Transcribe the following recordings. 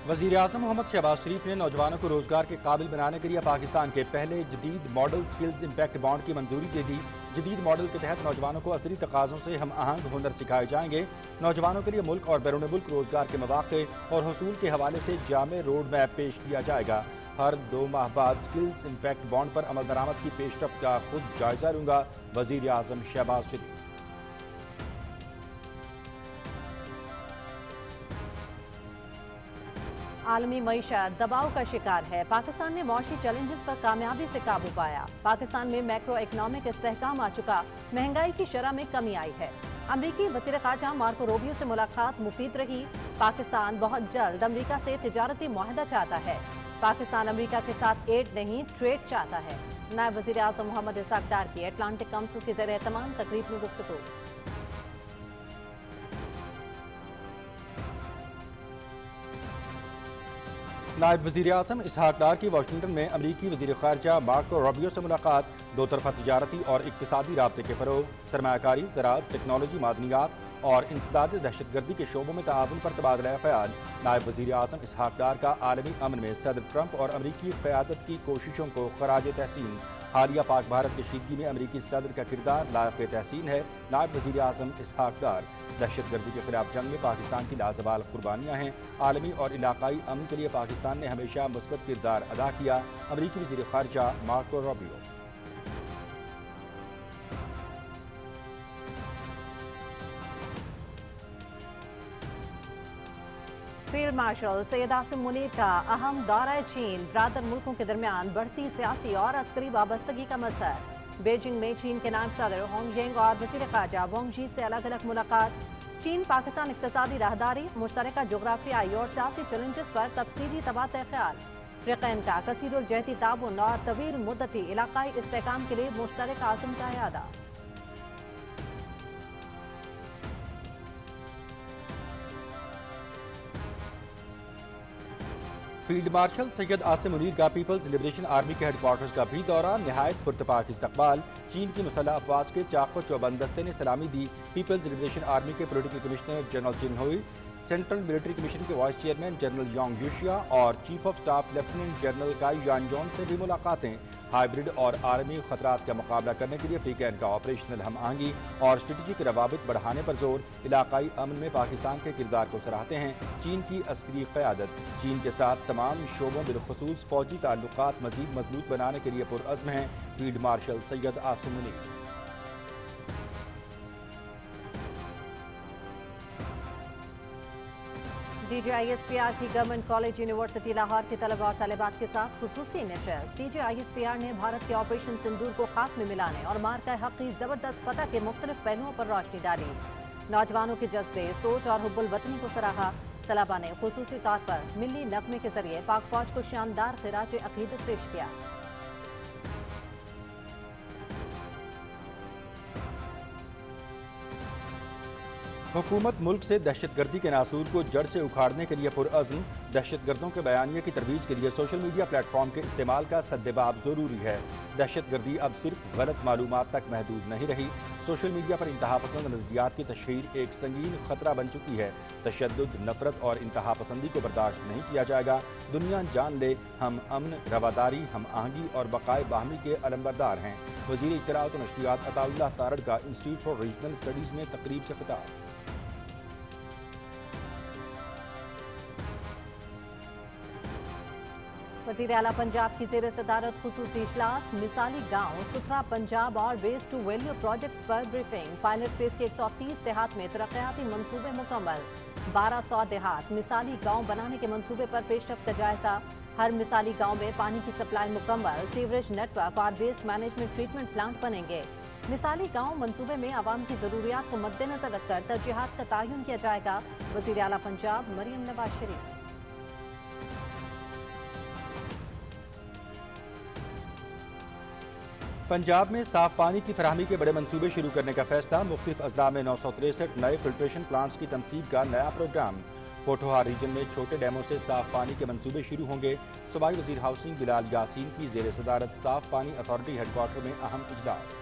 वज़ीर आज़म मोहम्मद शहबाज शरीफ ने नौजवानों को रोजगार के काबिल बनाने के लिए पाकिस्तान के पहले जदीद मॉडल स्किल्स इम्पैक्ट बॉन्ड की मंजूरी दे दी। जदीद मॉडल के तहत नौजवानों को असली तकाज़ों से हम आहंग हुनर सिखाए जाएंगे। नौजवानों के लिए मुल्क और बैरून मुल्क रोजगार के मौक़े और हसूल के हवाले से जामे रोड मैप पेश किया जाएगा। हर 2 माह बाद स्किल्स इम्पैक्ट बॉन्ड पर अमल दरामद की पेशरफ्त का खुद जायजा लूंगा, वज़ीर आज़म शहबाज शरीफ। आलमी मईशत दबाव का शिकार है। पाकिस्तान ने मौशी चैलेंजेस पर कामयाबी से काबू पाया। पाकिस्तान में मैक्रो इकनॉमिक इस्तेहकाम आ चुका, महंगाई की शरह में कमी आई है। अमरीकी वज़ीर ख़ारजा मार्को रूबियो से मुलाकात मुफीद रही। पाकिस्तान बहुत जल्द अमरीका से तिजारती मुआहदा चाहता है। पाकिस्तान अमरीका के साथ एड नहीं ट्रेड चाहता है। नायब वज़ीर आज़म मोहम्मद इसाक डार की अटलांटिक काउंसिल के ज़रिए तमाम तकरीब में गुफ्तगू। नायब वज़ीर आज़म इसहाक डार की वाशिंगटन में अमरीकी वज़ीर ख़ारजा मार्को रूबियो से मुलाकात। दो तरफ़ा तिजारती और इक़्तिसादी राब्ते के फ़रोग़, सरमायाकारी, ज़राअत, टेक्नोलॉजी, मादनियात और इंसदाद दहशतगर्दी के शोबों में ताआवुन पर तबादला ख़याल। नायब वज़ीर आज़म इसहाक डार का आलमी अमन में सदर ट्रंप और अमरीकी क़यादत की कोशिशों को ख़राज तहसीन। हालिया पाक भारत कशीदगी में अमरीकी सदर का किरदार लायक़ तहसीन है। नायब वज़ीर आज़म इसहाक डार, दहशतगर्दी के खिलाफ जंग में पाकिस्तान की लाजवाल कुर्बानियाँ हैं। आलमी और इलाकाई अमन के लिए पाकिस्तान ने हमेशा मुस्बत किरदार अदा किया। अमरीकी वज़ीर ख़ारजा Marco Rubio. Field marshal Syed Asim Munir का अहम दौरा चीन। ब्रादर मुल्कों के दरमियान बढ़ती सियासी और अस्करी वाबस्तगी का मसला। बीजिंग में चीन के नायब सदर होंगयिंग और वज़ीर ख़ारजा वांग यी से अलग अलग मुलाकात। चीन पाकिस्तान इक़्तिसादी राहदारी, मुश्तरका जोग्राफियाई और सियासी चैलेंजेस पर तफसीली तबादला ख्याल। फ़रीक़ैन का कसीरुल जहती ताउन और तवील मुद्दती इलाकाई इस्तेहकाम के लिए मुश्तरका आज़म का इरादा। फील्ड मार्शल सैयद आसिम मुनीर का पीपल्स लिबरेशन आर्मी के हेडक्वार्टर्स का भी दौरा। नहायत पुरतपाक इस्तकबाल। चीन की मुसल्लह अफवाज के चाको चौबंद दस्ते ने सलामी दी। पीपल्स लिबरेशन आर्मी के पोलिटिकल कमिश्नर जनरल जिन हुई, सेंट्रल मिलिट्री कमीशन के वाइस चेयरमैन जनरल योंग यूशिया और chief of staff lieutenant general काई यान जॉन से भी मुलाकातें। हाइब्रिड और आर्मी खतरात का मुकाबला करने के लिए फ़रीक़ैन का ऑपरेशनल हम आहंगी और स्ट्रेटेजिक रवाबित बढ़ाने पर जोर। इलाकाई अमन में पाकिस्तान के किरदार को सराहते हैं चीन की अस्करी क़यादत। चीन के साथ तमाम शोबों बिलखुसूस फ़ौजी ताल्लुकात मज़ीद मजबूत बनाने के लिए पुरअज़्म हैं field marshal Syed Asim Munir. DGISPR की गवर्नमेंट कॉलेज यूनिवर्सिटी लाहौर के तलबा और तालिबात के साथ खुसूसी नशस्त। DGISPR ने भारत के ऑपरेशन सिंदूर को खाक में मिलाने और मार्का हक़ की ज़बरदस्त फतह के मुख्तलिफ पहलुओं पर रोशनी डाली। नौजवानों के जज्बे, सोच और हुब्बुल वतनी को सराहा। तलबा ने खुसूसी तौर पर मिली नग़मे के जरिए पाक फौज को शानदार खिराज अक़ीदत पेश किया। हुकूमत मुल्क से दहशतगर्दी के नासूर को जड़ से उखाड़ने के लिए पुरअज़्म। दहशतगर्दों के बयानिए की तरवीज के लिए सोशल मीडिया प्लेटफॉर्म के इस्तेमाल का सद्देबाब ज़रूरी है। दहशतगर्दी अब सिर्फ गलत मालूमात तक महदूद नहीं रही। सोशल मीडिया पर इंतहा पसंद नज़रियात की तशहीर एक संगीन खतरा बन चुकी है। तशद्दुद, नफरत और इंतहा पसंदी को बर्दाश्त नहीं किया जाएगा। दुनिया जान ले हम अमन, रवादारी, हम आहंगी और बकाए बाहमी के अलंबरदार हैं। वज़ीर इत्तलाआत और नशरियात अताउल्लाह तारड़ का इंस्टीट्यूट फॉर रीजनल स्टडीज़ में तकरीब से खिताब। वज़ीर आला पंजाब की ज़ेर सदारत खुसूसी इजलास। मिसाली गाँव, सुथरा पंजाब और वेस्ट टू वैल्यू प्रोजेक्ट्स पर ब्रीफिंग। पायलट फेज के 130 देहात में तरक्याती मंसूबे मुकम्मल। 1200 देहात मिसाली गाँव बनाने के मंसूबे पर पेशरफ्त का जायजा। हर मिसाली गाँव में पानी की सप्लाई मुकम्मल। सीवरेज नेटवर्क और वेस्ट मैनेजमेंट ट्रीटमेंट प्लांट बनेंगे। मिसाली गाँव मंसूबे में आवाम की ज़रूरियात को मद्देनजर रखकर तरजीहात का तयन किया जाएगा। वज़ीर आला पंजाब मरियम नवाज शरीफ। पंजाब में साफ पानी की फराहमी के बड़े मंसूबे शुरू करने का फैसला। मुख्तलिफ अजला में 963 नए फिल्ट्रेशन प्लांट्स की तनसीब का नया प्रोग्राम। पोठोहार रीजन में छोटे डैमों से साफ पानी के मंसूबे शुरू होंगे। सूबाई वज़ीर हाउसिंग बिलाल यासीन की ज़ेर सदारत साफ पानी अथॉरिटी हेडक्वार्टर में अहम इजलास।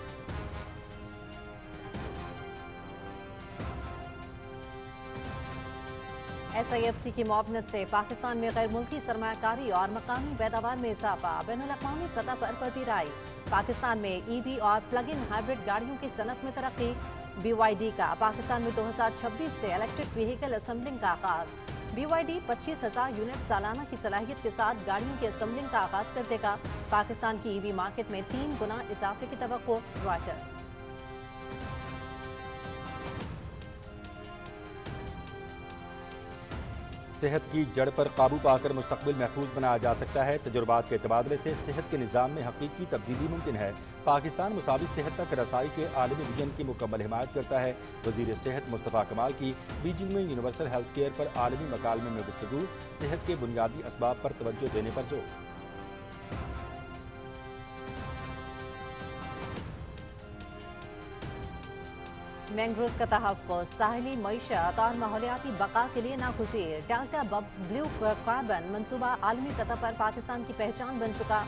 SIFC की मुआवनत से पाकिस्तान में गैर मुल्की सरमायाकारी और मकामी पैदावार में इजाफा, बैनुल-अक़वामी सतह पर पजीराई। पाकिस्तान में EV और प्लग इन हाइब्रिड गाड़ियों की सनत में तरक्की। BYD का पाकिस्तान में 2026 से इलेक्ट्रिक व्हीकल असेंबलिंग का आगाज। BYD 25,000 यूनिट सालाना की सलाहियत के साथ गाड़ियों की असेंबलिंग का आगाज कर देगा। पाकिस्तान की EV मार्केट में 3 गुना इजाफे की तवक्को। रॉयटर्स। सेहत की जड़ पर काबू पाकर मुस्तकबिल महफूज बनाया जा सकता है। तजुर्बात के तबादले से सेहत के निज़ाम में हकीकी तब्दीली मुमकिन है। पाकिस्तान मुसावी सेहत तक रसाई के आलमी विजन की मुकम्मल हिमायत करता है। वज़ीर सेहत मुस्तफ़ा कमाल की बीजिंग में यूनिवर्सल हेल्थ केयर पर आलमी मकालमे में गुफ्तगू, सेहत के बुनियादी असबाब पर तवज्जो देने पर जोर। मैंग्रोव्स का तहफ़्फ़ुज़ साहिली मईशत और माहौलियाती बका के लिए नागुज़ीर। डेल्टा ब्लू कार्बन मंसूबा आलमी सतह पर पाकिस्तान की पहचान बन चुका।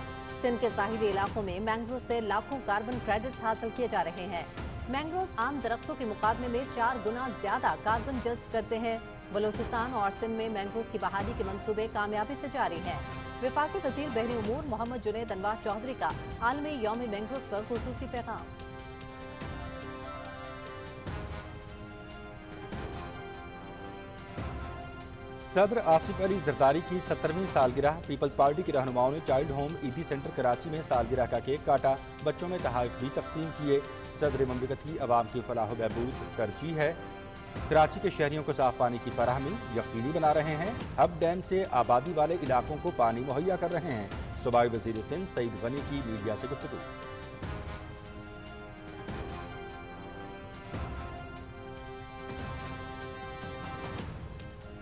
सिंध के साहिली इलाकों में मैंग्रोव से लाखों कार्बन क्रेडिट्स हासिल किए जा रहे हैं। मैंग्रोव्स आम दरख्तों के मुकाबले में 4 गुना ज्यादा कार्बन जज्ब करते हैं। बलूचिस्तान और सिंध में मैंग्रोव्स की बहाली के मंसूबे कामयाबी से जारी हैं। वफाकी वज़ीर बहरी उमूर मोहम्मद जुनैद अनवार चौधरी का आलमी यौम मैंग्रोव्स पर खुसूसी पैगाम। सदर आसिफ अली जरदारी की 70वीं सालगिरह। पीपल्स पार्टी के रहनुमाओं ने चाइल्ड होम ईदी सेंटर कराची में सालगिरह का केक काटा, बच्चों में तहाइफ भी तकसीम किए। सदर ममलिकत की आवाम की फलाह बहबूद तरजीह है। कराची के शहरियों को साफ पानी की फराहमी यकीनी बना रहे हैं। हब डैम से आबादी वाले इलाकों को पानी मुहैया कर रहे हैं। सूबाई वज़ीर सिंध सईद गनी की मीडिया से गुफ्तगू।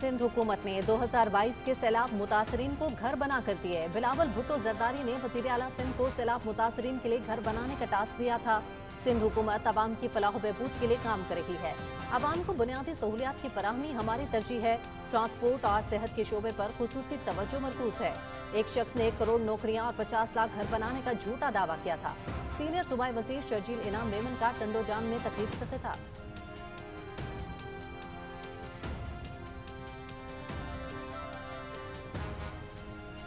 सिंध हुकूमत ने 2022 के सैलाब मुतासरीन को घर बना कर दिए। बिलावल भुट्टो जरदारी ने वज़ीर आला सिंध को सैलाब मुतासरीन के लिए घर बनाने का टास्क दिया था। सिंध हुकूमत अवाम की फलाह बहबूद के लिए काम कर रही है। अवाम को बुनियादी सहूलियात की फराहमी हमारी तरजीह है। ट्रांसपोर्ट और सेहत के शोबे पर खुसूसी तवज्जो मरकूज है। एक शख्स ने 1 करोड़ नौकरियां और 50 लाख घर बनाने का झूठा दावा किया था। सीनियर सूबाई वज़ीर शर्जील इनाम मेमन का टंडोजान में तकरीब से खिताब।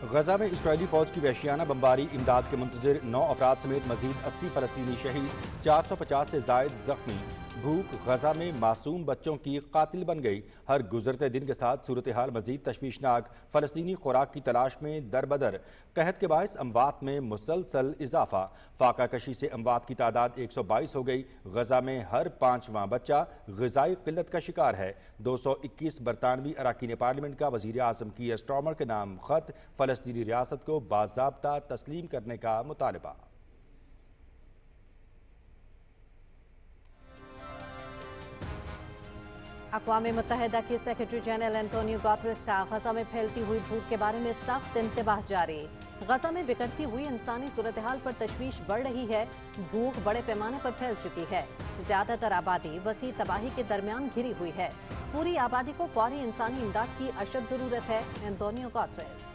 गजा में इसराइली फौज की वहशियाना बमबारी, इमदाद के मुंतजिर 9 अफराद समेत मजीद 80 फलस्तीनी शहीद, 450 से जायद जख्मी। भूख गजा में मासूम बच्चों की कातिल बन गई। हर गुजरते दिन के साथ सूरत हाल मजीद तशवीशनाक। फलस्तीनी खुराक की तलाश में दरबदर। कहत के बायस अमवात में मुसलसल इजाफा। फाका कशी से अमवात की तादाद 122 हो गई। गजा में हर 5वां बच्चा ग़िज़ाई किल्लत का शिकार है। 221 बरतानवी अरकान पार्लियामेंट का वज़ीर आज़म की स्टॉमर के नाम खत, फलस्तीनी रियासत को बाज़ाब्ता तस्लीम करने का मुतालबा। अक़वाम मुत्तहिदा के सेक्रेटरी जनरल एंटोनियो गुतेरेस का गजा में फैलती हुई भूख के बारे में सख्त इंतबाह जारी। गजा में बिगड़ती हुई इंसानी सूरत हाल पर तशवीश बढ़ रही है। भूख बड़े पैमाने पर फैल चुकी है। ज्यादातर आबादी वसी तबाही के दरमियान घिरी हुई है। पूरी आबादी को फौरी इंसानी इमदाद की अशद जरूरत है। Antonio Guterres.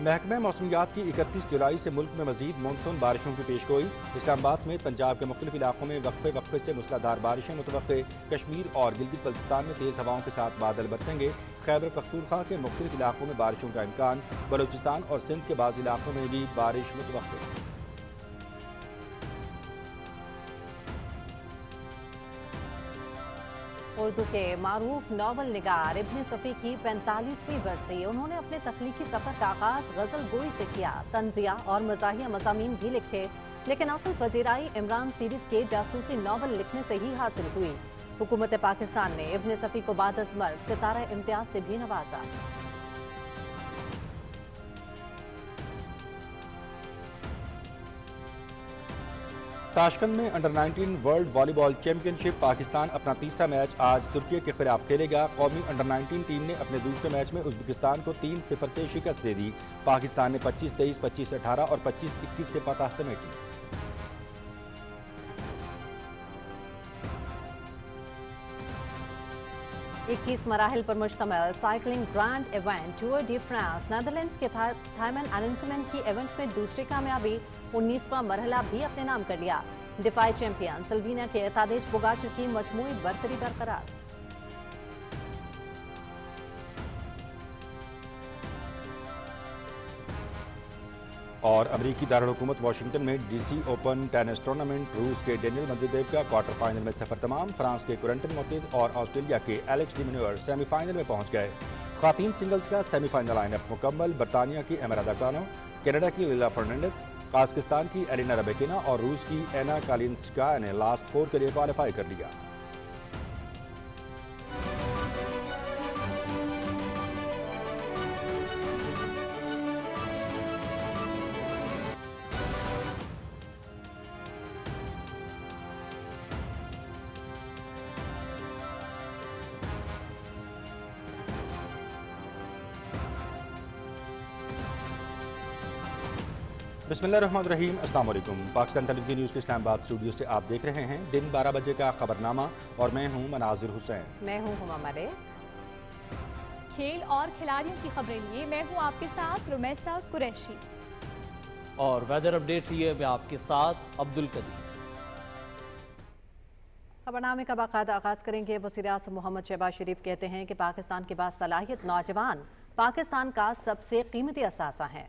महकमा मौसमियात की 31 जुलाई से मुल्क में मजीद मानसून बारिशों की पेशगोई। इस्लामाबाद समेत पंजाब के मुख्तलिफ इलाकों में वक्फे वक्फे से मूसलाधार बारिशें मुतवक्के। कश्मीर और गिलगित बल्तिस्तान में तेज़ हवाओं के साथ बादल बरसेंगे। खैबर पख्तूनख्वा के मुख्तलिफ इलाकों में बारिशों का इम्कान। बलूचिस्तान और सिंध के बाज़ इलाकों में भी बारिश मुतवक्के। उर्दू के मारूफ नावल निगार इब्न सफ़ी की 45वीं बरसी। उन्होंने अपने तख्लीकी सफ़र का आगाज गज़ल गोई से किया। तंजिया और मज़ाहिया मज़ामीन भी लिखे, लेकिन असल पजीराई इमरान सीरीज़ के जासूसी नावल लिखने से ही हासिल हुई। हुकूमत पाकिस्तान ने इब्न सफ़ी को बाद अज़ मर्ग सितारा इम्तियाज से भी नवाजा। ताशकंद में under 19 world volleyball championship. Pakistan अपना तीसरा मैच आज तुर्की के खिलाफ खेलेगा। कौमी अंडर 19 टीम ने अपने दूसरे मैच में उज़्बेकिस्तान को 3-0 से शिकस्त दे दी। पाकिस्तान ने 25-23, 25-18 और 25-21 से फतह समेटी। इक्कीस मराहिल पर मुश्तमिल cycling grand event Tour de France. Netherlands के थाइमन अरेंजमेंट की इवेंट में दूसरी कामयाबी। 19वां मरहला भी अपने नाम कर लिया। دفاعی چیمپئن سلوینا کے تادیج پوگاچر کی مجموعی برتری برقرار۔ اور امریکی دارالحکومت واشنگٹن میں D C open tennis tournament, روس کے ڈینیل مدویدیو کا کوارٹر فائنل میں سفر تمام، فرانس کے کورنٹن موکز اور آسٹریلیا کے ایلیکس ڈی منور سیمی فائنل میں پہنچ گئے۔ خواتین سنگلز کا سیمی فائنل لائن اپ مکمل، برطانیہ کی ایمیرا داکانو، کینیڈا کی لیلا فرنینڈس، قازقستان کی ایلینا ربیکینا اور روس کی اینا کالینسکایا نے لاسٹ 4 کے لیے کوالیفائی کر لیا۔ بسم اللہ الرحمن الرحیم، السلام علیکم۔ پاکستان ٹیلی ویژن نیوز کے اسلام آباد اسٹوڈیو سے آپ دیکھ رہے ہیں دن 12 بجے کا خبرنامہ، اور میں ہوں مناظر حسین۔ میں ہوں ہما مرے۔ کھیل اور کھلاڑیوں کی خبریں لیے میں ہوں آپ کے ساتھ رمیسا قریشی، اور ویدر اپڈیٹ لیے میں آپ کے ساتھ عبدالقدیر۔ خبرنامے کا باقاعدہ آغاز کریں گے۔ وزیر اعظم محمد شہباز شریف کہتے ہیں کہ پاکستان کے باصلاحیت نوجوان پاکستان کا سب سے قیمتی اثاثہ ہیں۔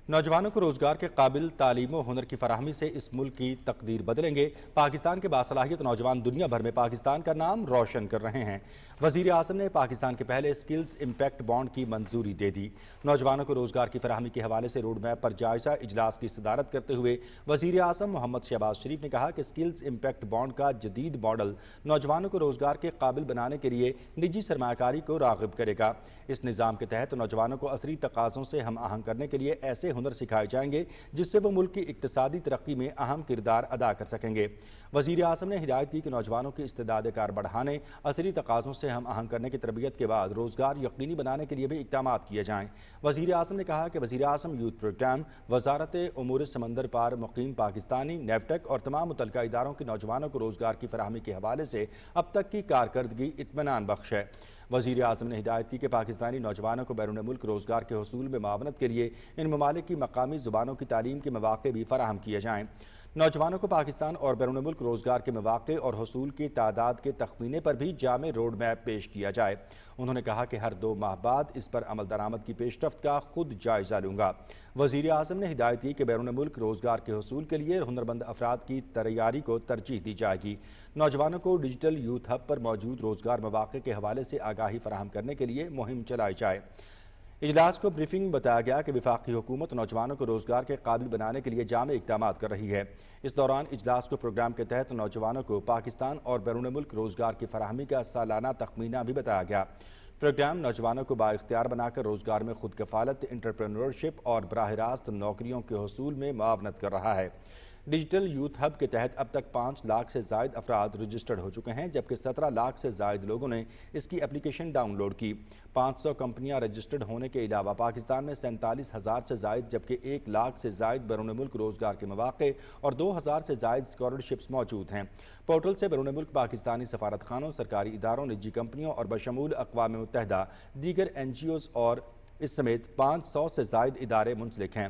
نوجوانوں کو روزگار کے قابل تعلیم و ہنر کی فراہمی سے اس ملک کی تقدیر بدلیں گے۔ پاکستان کے باصلاحیت نوجوان دنیا بھر میں پاکستان کا نام روشن کر رہے ہیں۔ وزیر اعظم نے پاکستان کے پہلے سکلز امپیکٹ بانڈ کی منظوری دے دی۔ نوجوانوں کو روزگار کی فراہمی کے حوالے سے روڈ میپ پر جائزہ اجلاس کی صدارت کرتے ہوئے وزیر اعظم محمد شہباز شریف نے کہا کہ سکلز امپیکٹ بانڈ کا جدید ماڈل نوجوانوں کو روزگار کے قابل بنانے کے لیے نجی سرمایہ کاری کو راغب کرے گا۔ اس نظام کے تحت نوجوانوں کو عصری تقاضوں سے ہم آہنگ کرنے کے لیے ایسے ہنر سکھائے جائیں گے جس سے وہ ملک کی اقتصادی ترقی میں اہم کردار ادا کر سکیں گے۔ وزیر اعظم نے ہدایت کی کہ نوجوانوں کی استعداد کار بڑھانے، عصری تقاضوں سے ہم آہنگ کرنے کی تربیت کے بعد روزگار یقینی بنانے کے لیے بھی اقدامات کیے جائیں۔ وزیر اعظم نے کہا کہ وزیر اعظم یوتھ پروگرام، وزارت امور سمندر پار مقیم پاکستانی، نیفٹیک اور تمام متعلقہ اداروں کے نوجوانوں کو روزگار کی فراہمی کے حوالے سے اب تک کی کارکردگی اطمینان بخش ہے۔ وزیر اعظم نے ہدایت کی کہ پاکستانی نوجوانوں کو بیرون ملک روزگار کے حصول میں معاونت کے لیے ان ممالک کی مقامی زبانوں کی تعلیم کے مواقع بھی فراہم کیے جائیں۔ نوجوانوں کو پاکستان اور بیرون ملک روزگار کے مواقع اور حصول کی تعداد کے تخمینے پر بھی جامع روڈ میپ پیش کیا جائے۔ انہوں نے کہا کہ ہر 2 ماہ بعد اس پر عمل درآمد کی پیش رفت کا خود جائزہ لوں گا۔ وزیر اعظم نے ہدایت کی کہ بیرون ملک روزگار کے حصول کے لیے ہنرمند افراد کی تیاری کو ترجیح دی جائے گی۔ نوجوانوں کو ڈیجیٹل یوتھ ہب پر موجود روزگار مواقع کے حوالے سے آگاہی فراہم کرنے کے لیے مہم چلائی جائے۔ اجلاس کو بریفنگ میں بتایا گیا کہ وفاقی حکومت نوجوانوں کو روزگار کے قابل بنانے کے لیے جامع اقدامات کر رہی ہے۔ اس دوران اجلاس کو پروگرام کے تحت نوجوانوں کو پاکستان اور بیرون ملک روزگار کی فراہمی کا سالانہ تخمینہ بھی بتایا گیا۔ پروگرام نوجوانوں کو بااختیار بنا کر روزگار میں خود کفالت، انٹرپرینورشپ اور براہ راست نوکریوں کے حصول میں معاونت کر رہا ہے۔ ڈیجیٹل یوتھ ہب کے تحت اب تک 5 لاکھ سے زائد افراد رجسٹرڈ ہو چکے ہیں، جبکہ 17 لاکھ سے زائد لوگوں نے اس کی اپلیکیشن ڈاؤن لوڈ کی۔ 500 کمپنیاں رجسٹرڈ ہونے کے علاوہ پاکستان میں 47,000 سے زائد جبکہ 1 لاکھ سے زائد بیرون ملک روزگار کے مواقع اور 2,000 سے زائد اسکالرشپس موجود ہیں۔ پورٹل سے بیرون ملک پاکستانی سفارت خانوں، سرکاری اداروں، نجی کمپنیوں اور بشمول اقوام متحدہ دیگر NGOs اور اس سمیت 500 سے زائد ادارے منسلک ہیں۔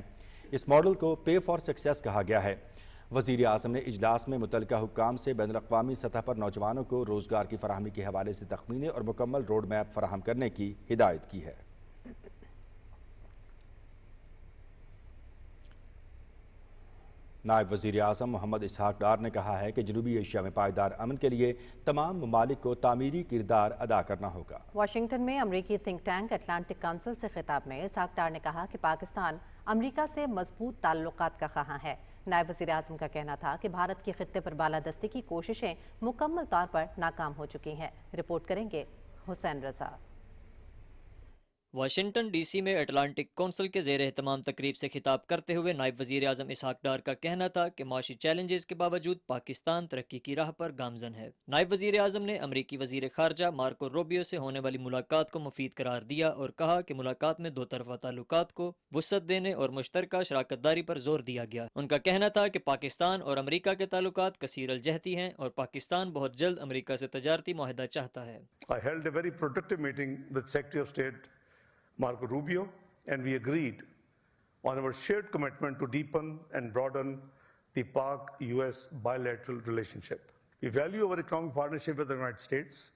اس ماڈل کو پے فار سکسیس کہا گیا ہے۔ وزیر اعظم نے اجلاس میں متعلقہ حکام سے بین الاقوامی سطح پر نوجوانوں کو روزگار کی فراہمی کے حوالے سے تخمینے اور مکمل روڈ میپ فراہم کرنے کی ہدایت کی ہے۔ نائب وزیر اعظم محمد اسحاق ڈار نے کہا ہے کہ جنوبی ایشیا میں پائیدار امن کے لیے تمام ممالک کو تعمیری کردار ادا کرنا ہوگا۔ واشنگٹن میں امریکی تھنک ٹینک اٹلانٹک کونسل سے خطاب میں اسحاق ڈار نے کہا کہ پاکستان امریکہ سے مضبوط تعلقات کا خواہاں ہے۔ نائب وزیر اعظم کا کہنا تھا کہ بھارت کی خطے پر بالادستی کی کوششیں مکمل طور پر ناکام ہو چکی ہیں۔ رپورٹ کریں گے حسین رضا۔ واشنگٹن ڈی سی میں اٹلانٹک کونسل کے زیر اہتمام تقریب سے خطاب کرتے ہوئے نائب وزیر اعظم اسحاق ڈار کا کہنا تھا کہ معاشی چیلنجز کے باوجود پاکستان ترقی کی راہ پر گامزن ہے۔ نائب وزیر اعظم نے امریکی وزیر خارجہ مارکو روبیو سے ہونے والی ملاقات کو مفید قرار دیا اور کہا کہ ملاقات میں 2 طرفہ تعلقات کو وسعت دینے اور مشترکہ شراکت داری پر زور دیا گیا۔ ان کا کہنا تھا کہ پاکستان اور امریکہ کے تعلقات کثیر الجہتی ہیں اور پاکستان بہت جلد امریکہ سے تجارتی معاہدہ چاہتا ہے۔ I held a very productive meeting with Secretary of State Marco Rubio, and we agreed on our shared commitment to deepen and broaden the Pak-US bilateral relationship. We value our economic partnership with the United States.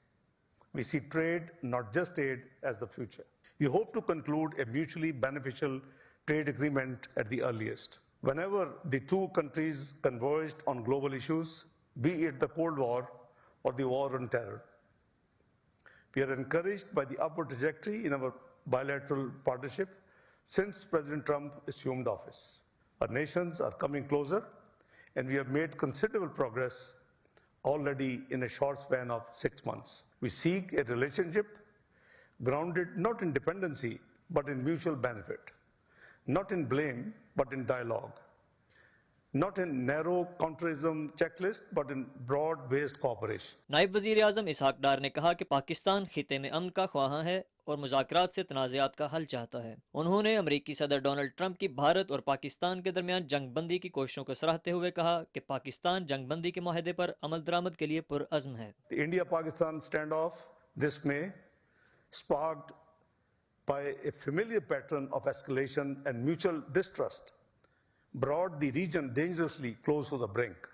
We see trade, not just aid, as the future. We hope to conclude a mutually beneficial trade agreement at the earliest. Whenever the two countries converged on global issues, be it the Cold War or the war on terror. We are encouraged by the upward trajectory in our bilateral partnership since President Trump assumed office. Our nations are coming closer, and we have made considerable progress already in a short span of 6 months. We seek a relationship grounded not in dependency, but in mutual benefit, not in blame, but in dialogue, not in narrow counterism checklist, but in broad-based cooperation. नायब वज़ीर आज़म इसहाक डार ने कहा कि पाकिस्तान खिते में अमन का ख्वाहां है और मुज़ाकरात से तनाज़ात का हल चाहता है। उन्होंने अमरीकी सदर डोनाल्ड ट्रंप की भारत और पाकिस्तान के दरमियान जंगबंदी की कोशिशों को सराहते हुए कहा कि पाकिस्तान जंगबंदी के माहदे पर अमल दरामद के लिए पुरअज़्म है। The India-Pakistan standoff this May, sparked by a familiar pattern of escalation and mutual distrust, brought the region dangerously close to the brink.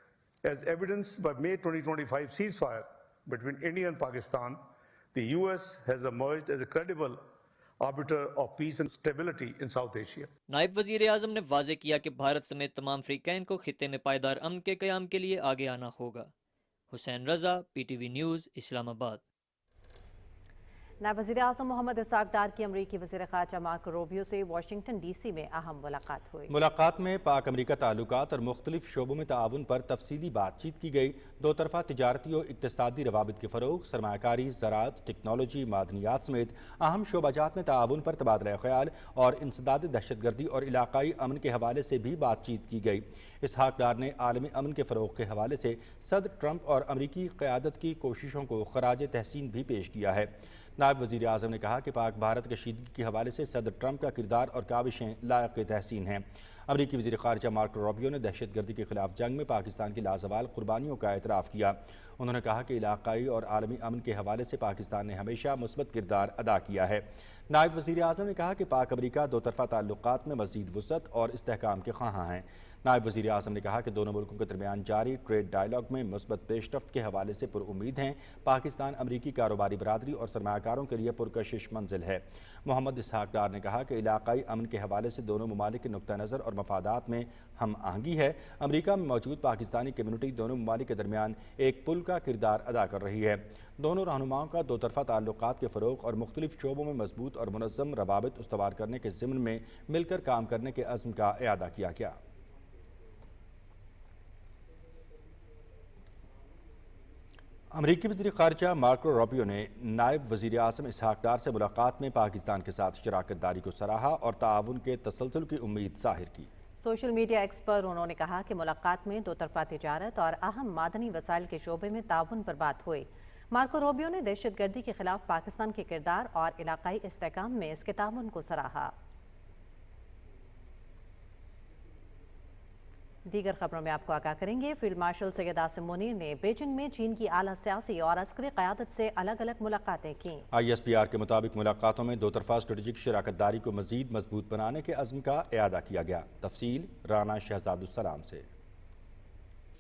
As evidenced by May 2025 ceasefire between India and Pakistan, the US has emerged as a credible arbiter of peace and stability in South Asia. नायब वज़ीर आज़म ने वाज़ेह किया कि भारत समेत तमाम अफ्रीकैन को खिते में पायदार अमन के क़याम के लिए आगे आना होगा। हुसैन रज़ा, PTV न्यूज़, इस्लामाबाद। नायब वज़ीर-ए-आज़म मोहम्मद इसहाक डार की अमरीकी वज़ीर ख़ारजा मार्को रूबियो से वाशिंगटन DC में अहम मुलाकात हुई। मुलाकात में पाक अमरीका ताल्लुकात और मुख्तलिफ शोबों में ताउन पर तफसीली बातचीत की गई। दो तरफ़ा तिजारती और इक़्तिसादी रवाबित के फ़रोग़, सरमायाकारी, ज़राअत, टेक्नोलॉजी, मादनियात समेत अहम शोबाजात में ताउन पर तबादला ख़याल और इंसदाद दहशतगर्दी और इलाक़ाई अमन के हवाले से भी बातचीत की गई। इसहाक डार ने आलमी अमन के फ़रोग़ के हवाले से सदर ट्रंप और अमरीकी क़यादत की कोशिशों को ख़राज तहसीन भी पेश किया है। नायब वज़ीर आज़म ने कहा कि पाक भारत कशीदगी के हवाले से सदर ट्रंप का किरदार और काविशें लायक तहसीन हैं। अमरीकी वज़ीर ख़ारजा मार्को रूबियो ने दहशतगर्दी के खिलाफ जंग में पाकिस्तान की लाजवाल कुर्बानियों का एतराफ़ किया। उन्होंने कहा कि इलाक़ाई और आलमी अमन के हवाले से पाकिस्तान ने हमेशा मुस्बत किरदार अदा किया है। नायब वज़ीर आज़म ने कहा कि पाक अमरीका दो तरफ़ा ताल्लुक़ात में मज़ीद वुसअत और इस्तेहकाम के ख्वाहां हैं। नायब वज़ीर आज़म ने कहा कि दोनों मुल्कों के दरमियान जारी ट्रेड डायलॉग में मुस्बत पेशरफ्त के हवाले से पुरुम्मीद हैं। पाकिस्तान अमरीकी कारोबारी बरादरी और सरमायाकारों के लिए पुरकशिश मंजिल है। मोहम्मद इसहाक डार ने कहा कि इलाक़ाई अमन के हवाले से दोनों ममालिक के नुक्ता नज़र और मफादात में हम आहंगी है। अमरीका में मौजूद पाकिस्तानी कम्यूनिटी दोनों ममालिक के दरमियान एक पुल का किरदार अदा कर रही है। दोनों रहनुमाओं का दो तरफ़ा ताल्लुक़ात के फ़रोग़ और मुख्तलिफ शोबों में मजबूत और मुनज़्ज़म रवाबित उस्तवार करने के ज़िम्न में मिलकर काम करने के अज़्म का इआदा किया गया। अमरीकी वज़ीर ख़ारजा मार्को रूबियो ने नायब वज़ीर आज़म इसहाक डार से मुलाकात में पाकिस्तान के साथ शराकत दारी को सराहा और ताउन के तसलसल की उम्मीद ज़ाहिर की। सोशल मीडिया एक्स पर उन्होंने कहा कि मुलाकात में दो तरफ़ा तिजारत और अहम मादनी वसाइल के शोबे में ताउन पर बात हुई। मार्को रूबियो ने दहशतगर्दी के खिलाफ पाकिस्तान के किरदार और इलाक़ाई इस्तेहकाम में इसके ताउन को सराहा। दीगर खबरों में आपको आगाह करेंगे। फील्ड मार्शल सैयद आसिम मुनीर ने बीजिंग में चीन की आला सियासी और अस्करी क़यादत से अलग अलग मुलाकातें की। ISPR के मुताबिक मुलाकातों में दो तरफ़ा स्ट्रेटेजिक शराकत दारी को मज़ीद मजबूत बनाने के अज़्म का इआदा किया गया। तफसील राना शहजादुस्सलाम से।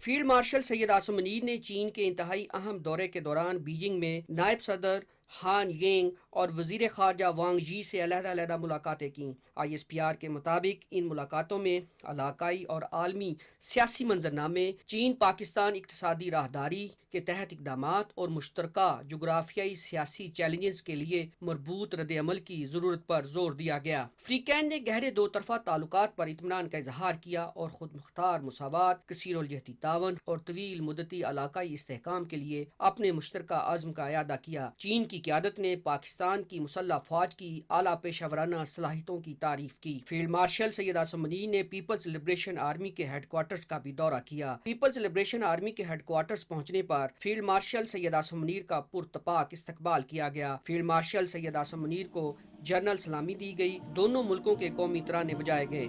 फील्ड मार्शल सैयद आसिम मुनीर ने चीन के इंतहाई अहम दौरे के दौरान बीजिंग में नायब सदर हान येंग और वज़ीर ख़ारजा वांग यी से अलहदा मुलाकातें की। ISPR के मुताबिक इन मुलाकातों में इलाक़ाई और आलमी सियासी मंजरनामे, चीन पाकिस्तान इक़्तिसादी राहदारी के तहत इक़दामात और मुश्तरका जुग्राफियाई सियासी चैलेंजेस के लिए मरबूत रद्द-ए-अमल की ज़रूरत पर जोर दिया गया। फ़रीक़ैन ने गहरे दो तरफ़ा ताल्लुकात पर इत्मीनान का इजहार किया और खुद मुख्तार मुसावात, कसीरुल-जहती तावन और तवील मुद्दती इलाक़ाई इस्तेहकाम के लिए अपने मुश्तरका अज़्म का इआदा किया। चीन की क़यादत ने पाकिस्तान की मुसल्लह फ़ौज की आला पेशावराना सलाहियतों की तारीफ की। फील्ड मार्शल सैयद आसिम मुनीर ने पीपल्स लिबरेशन आर्मी के हेडक्वार्टर्स का भी दौरा किया। पीपल्स लिबरेशन आर्मी के हेडक्वार्टर्स पहुंचने पर फील्ड मार्शल सैयद आसिम मुनीर का पुरतपाक इस्तकबाल किया गया। फील्ड मार्शल सैयद आसिम मुनीर को जनरल सलामी दी गई। दोनों मुल्कों के कौमी तराने बजाए गए।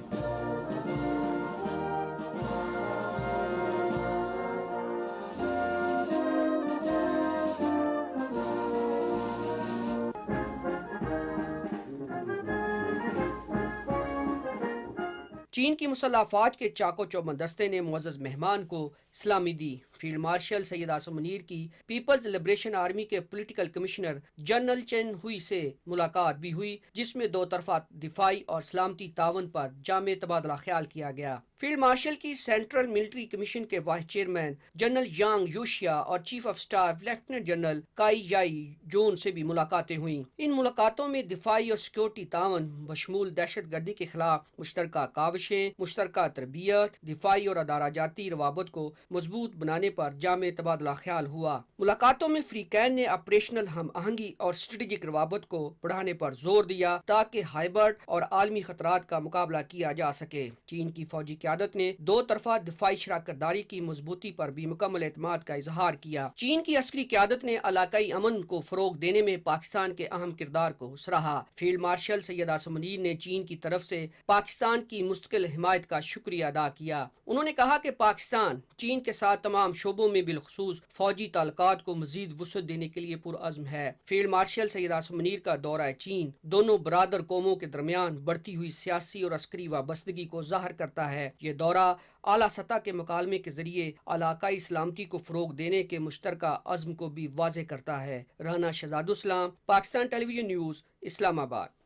چین کی مسلح افواج کے چاقو چوبند دستے نے معزز مہمان کو سلامی دی۔ فیلڈ مارشل سید عاصم منیر کی پیپلز لبریشن آرمی کے پولیٹیکل کمشنر جنرل چین ہوئی سے ملاقات بھی ہوئی، جس میں دو طرفہ دفاعی اور سلامتی تعاون پر جامع تبادلہ خیال کیا گیا۔ فیلڈ مارشل کی سینٹرل ملٹری کمیشن کے وائس چیئرمین جنرل یانگ یوشیا اور chief of staff lieutenant general کائی جائی جون سے بھی ملاقاتیں ہوئیں۔ ان ملاقاتوں میں دفاعی اور سیکورٹی تعاون بشمول دہشت گردی کے خلاف مشترکہ کاوشیں، مشترکہ تربیت، دفاعی اور ادارہ جاتی روابط کو مضبوط بنانے پر جامع تبادلہ خیال ہوا۔ ملاقاتوں میں فریقین نے آپریشنل ہم آہنگی اور اسٹریٹجک روابط کو بڑھانے پر زور دیا تاکہ ہائبرڈ اور عالمی خطرات کا مقابلہ کیا جا سکے۔ چین کی فوجی قیادت نے دو طرفہ دفاعی شراکت داری کی مضبوطی پر بھی مکمل اعتماد کا اظہار کیا۔ چین کی عسکری قیادت نے علاقائی امن کو فروغ دینے میں پاکستان کے اہم کردار کو سراہا۔ فیلڈ مارشل سید عاصم منیر نے چین کی طرف سے پاکستان کی مستقل حمایت کا شکریہ ادا کیا۔ انہوں نے کہا کہ پاکستان چین کے ساتھ تمام شعبوں میں بالخصوص فوجی تعلقات کو مزید وسعت دینے کے لیے پرعزم ہے۔ فیلڈ مارشل سید عاصم منیر کا دورہ چین دونوں برادر قوموں کے درمیان بڑھتی ہوئی سیاسی اور عسکری وابستگی کو ظاہر کرتا ہے۔ یہ دورہ اعلیٰ سطح کے مکالمے کے ذریعے علاقائی سلامتی کو فروغ دینے کے مشترکہ عزم کو بھی واضح کرتا ہے۔ Rana Shahzad Islam, Pakistan television news, Islamabad.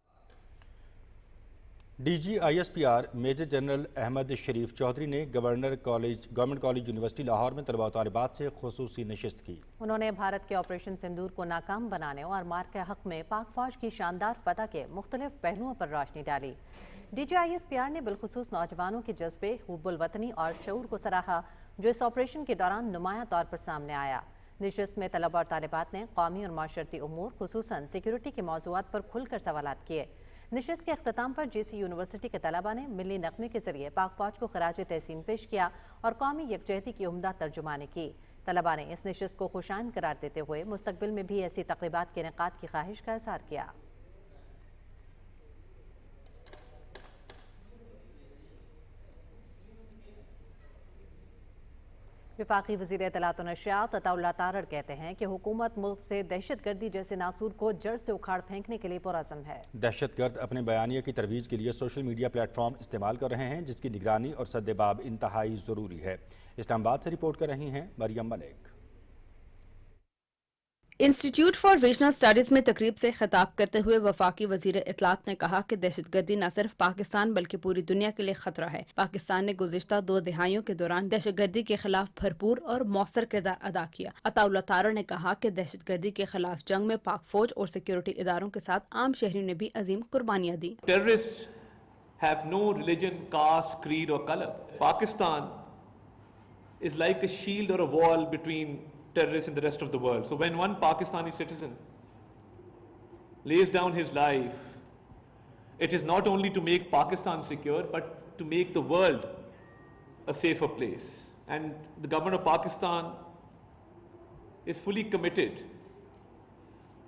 D G I S P R major general Ahmed Sharif Chaudhry نے گورنمنٹ کالج یونیورسٹی لاہور میں طلباء و طالبات سے خصوصی نشست کی۔ انہوں نے بھارت کے آپریشن سندور کو ناکام بنانے اور مار کے حق میں پاک فوج کی شاندار فتح کے مختلف پہلوؤں پر روشنی ڈالی۔ D G I S P R نے بالخصوص نوجوانوں کے جذبے، حب الوطنی اور شعور کو سراہا جو اس آپریشن کے دوران نمایاں طور پر سامنے آیا۔ نشست میں طلباء اور طالبات نے قومی اور معاشرتی امور خصوصاً سیکیورٹی کے موضوعات پر کھل کر سوالات کیے۔ نشست کے اختتام پر جی سی یونیورسٹی کے طلباء نے ملی نغمے کے ذریعے پاک فوج کو خراج تحسین پیش کیا اور قومی یکجہتی کی عمدہ ترجمانی کی۔ طلباء نے اس نشست کو خوشائند قرار دیتے ہوئے مستقبل میں بھی ایسی تقریبات کے انعقاد کی خواہش کا اظہار کیا۔ وفاقی وزیر اطلاعات و نشریات عطا اللہ تارڑ کہتے ہیں کہ حکومت ملک سے دہشت گردی جیسے ناسور کو جڑ سے اکھاڑ پھینکنے کے لیے پرعزم ہے۔ دہشت گرد اپنے بیانیے کی ترویج کے لیے سوشل میڈیا پلیٹ فارم استعمال کر رہے ہیں جس کی نگرانی اور سد باب انتہائی ضروری ہے۔ اسلام آباد سے رپورٹ کر رہی ہیں مریم ملک۔ انسٹیٹیوٹ فار ریجنل اسٹڈیز میں تقریب سے خطاب کرتے ہوئے وفاقی وزیر اطلاعات نے کہا کہ دہشت گردی نہ صرف پاکستان بلکہ پوری دنیا کے لیے خطرہ ہے۔ پاکستان نے گزشتہ 2 دہائیوں کے دوران دہشت گردی کے خلاف بھرپور اور مؤثر کردار ادا کیا۔ عطا اللہ تارڑ نے کہا کہ دہشت گردی کے خلاف جنگ میں پاک فوج اور سیکیورٹی اداروں کے ساتھ عام شہریوں نے بھی عظیم قربانیاں دی۔ Terrorists have no religion, caste, creed or color. Pakistan is like a shield or a wall between terrorists and the rest of the world. So when one Pakistani citizen lays down his life, it is not only to make Pakistan secure, but to make the world a safer place. And the government of Pakistan is fully committed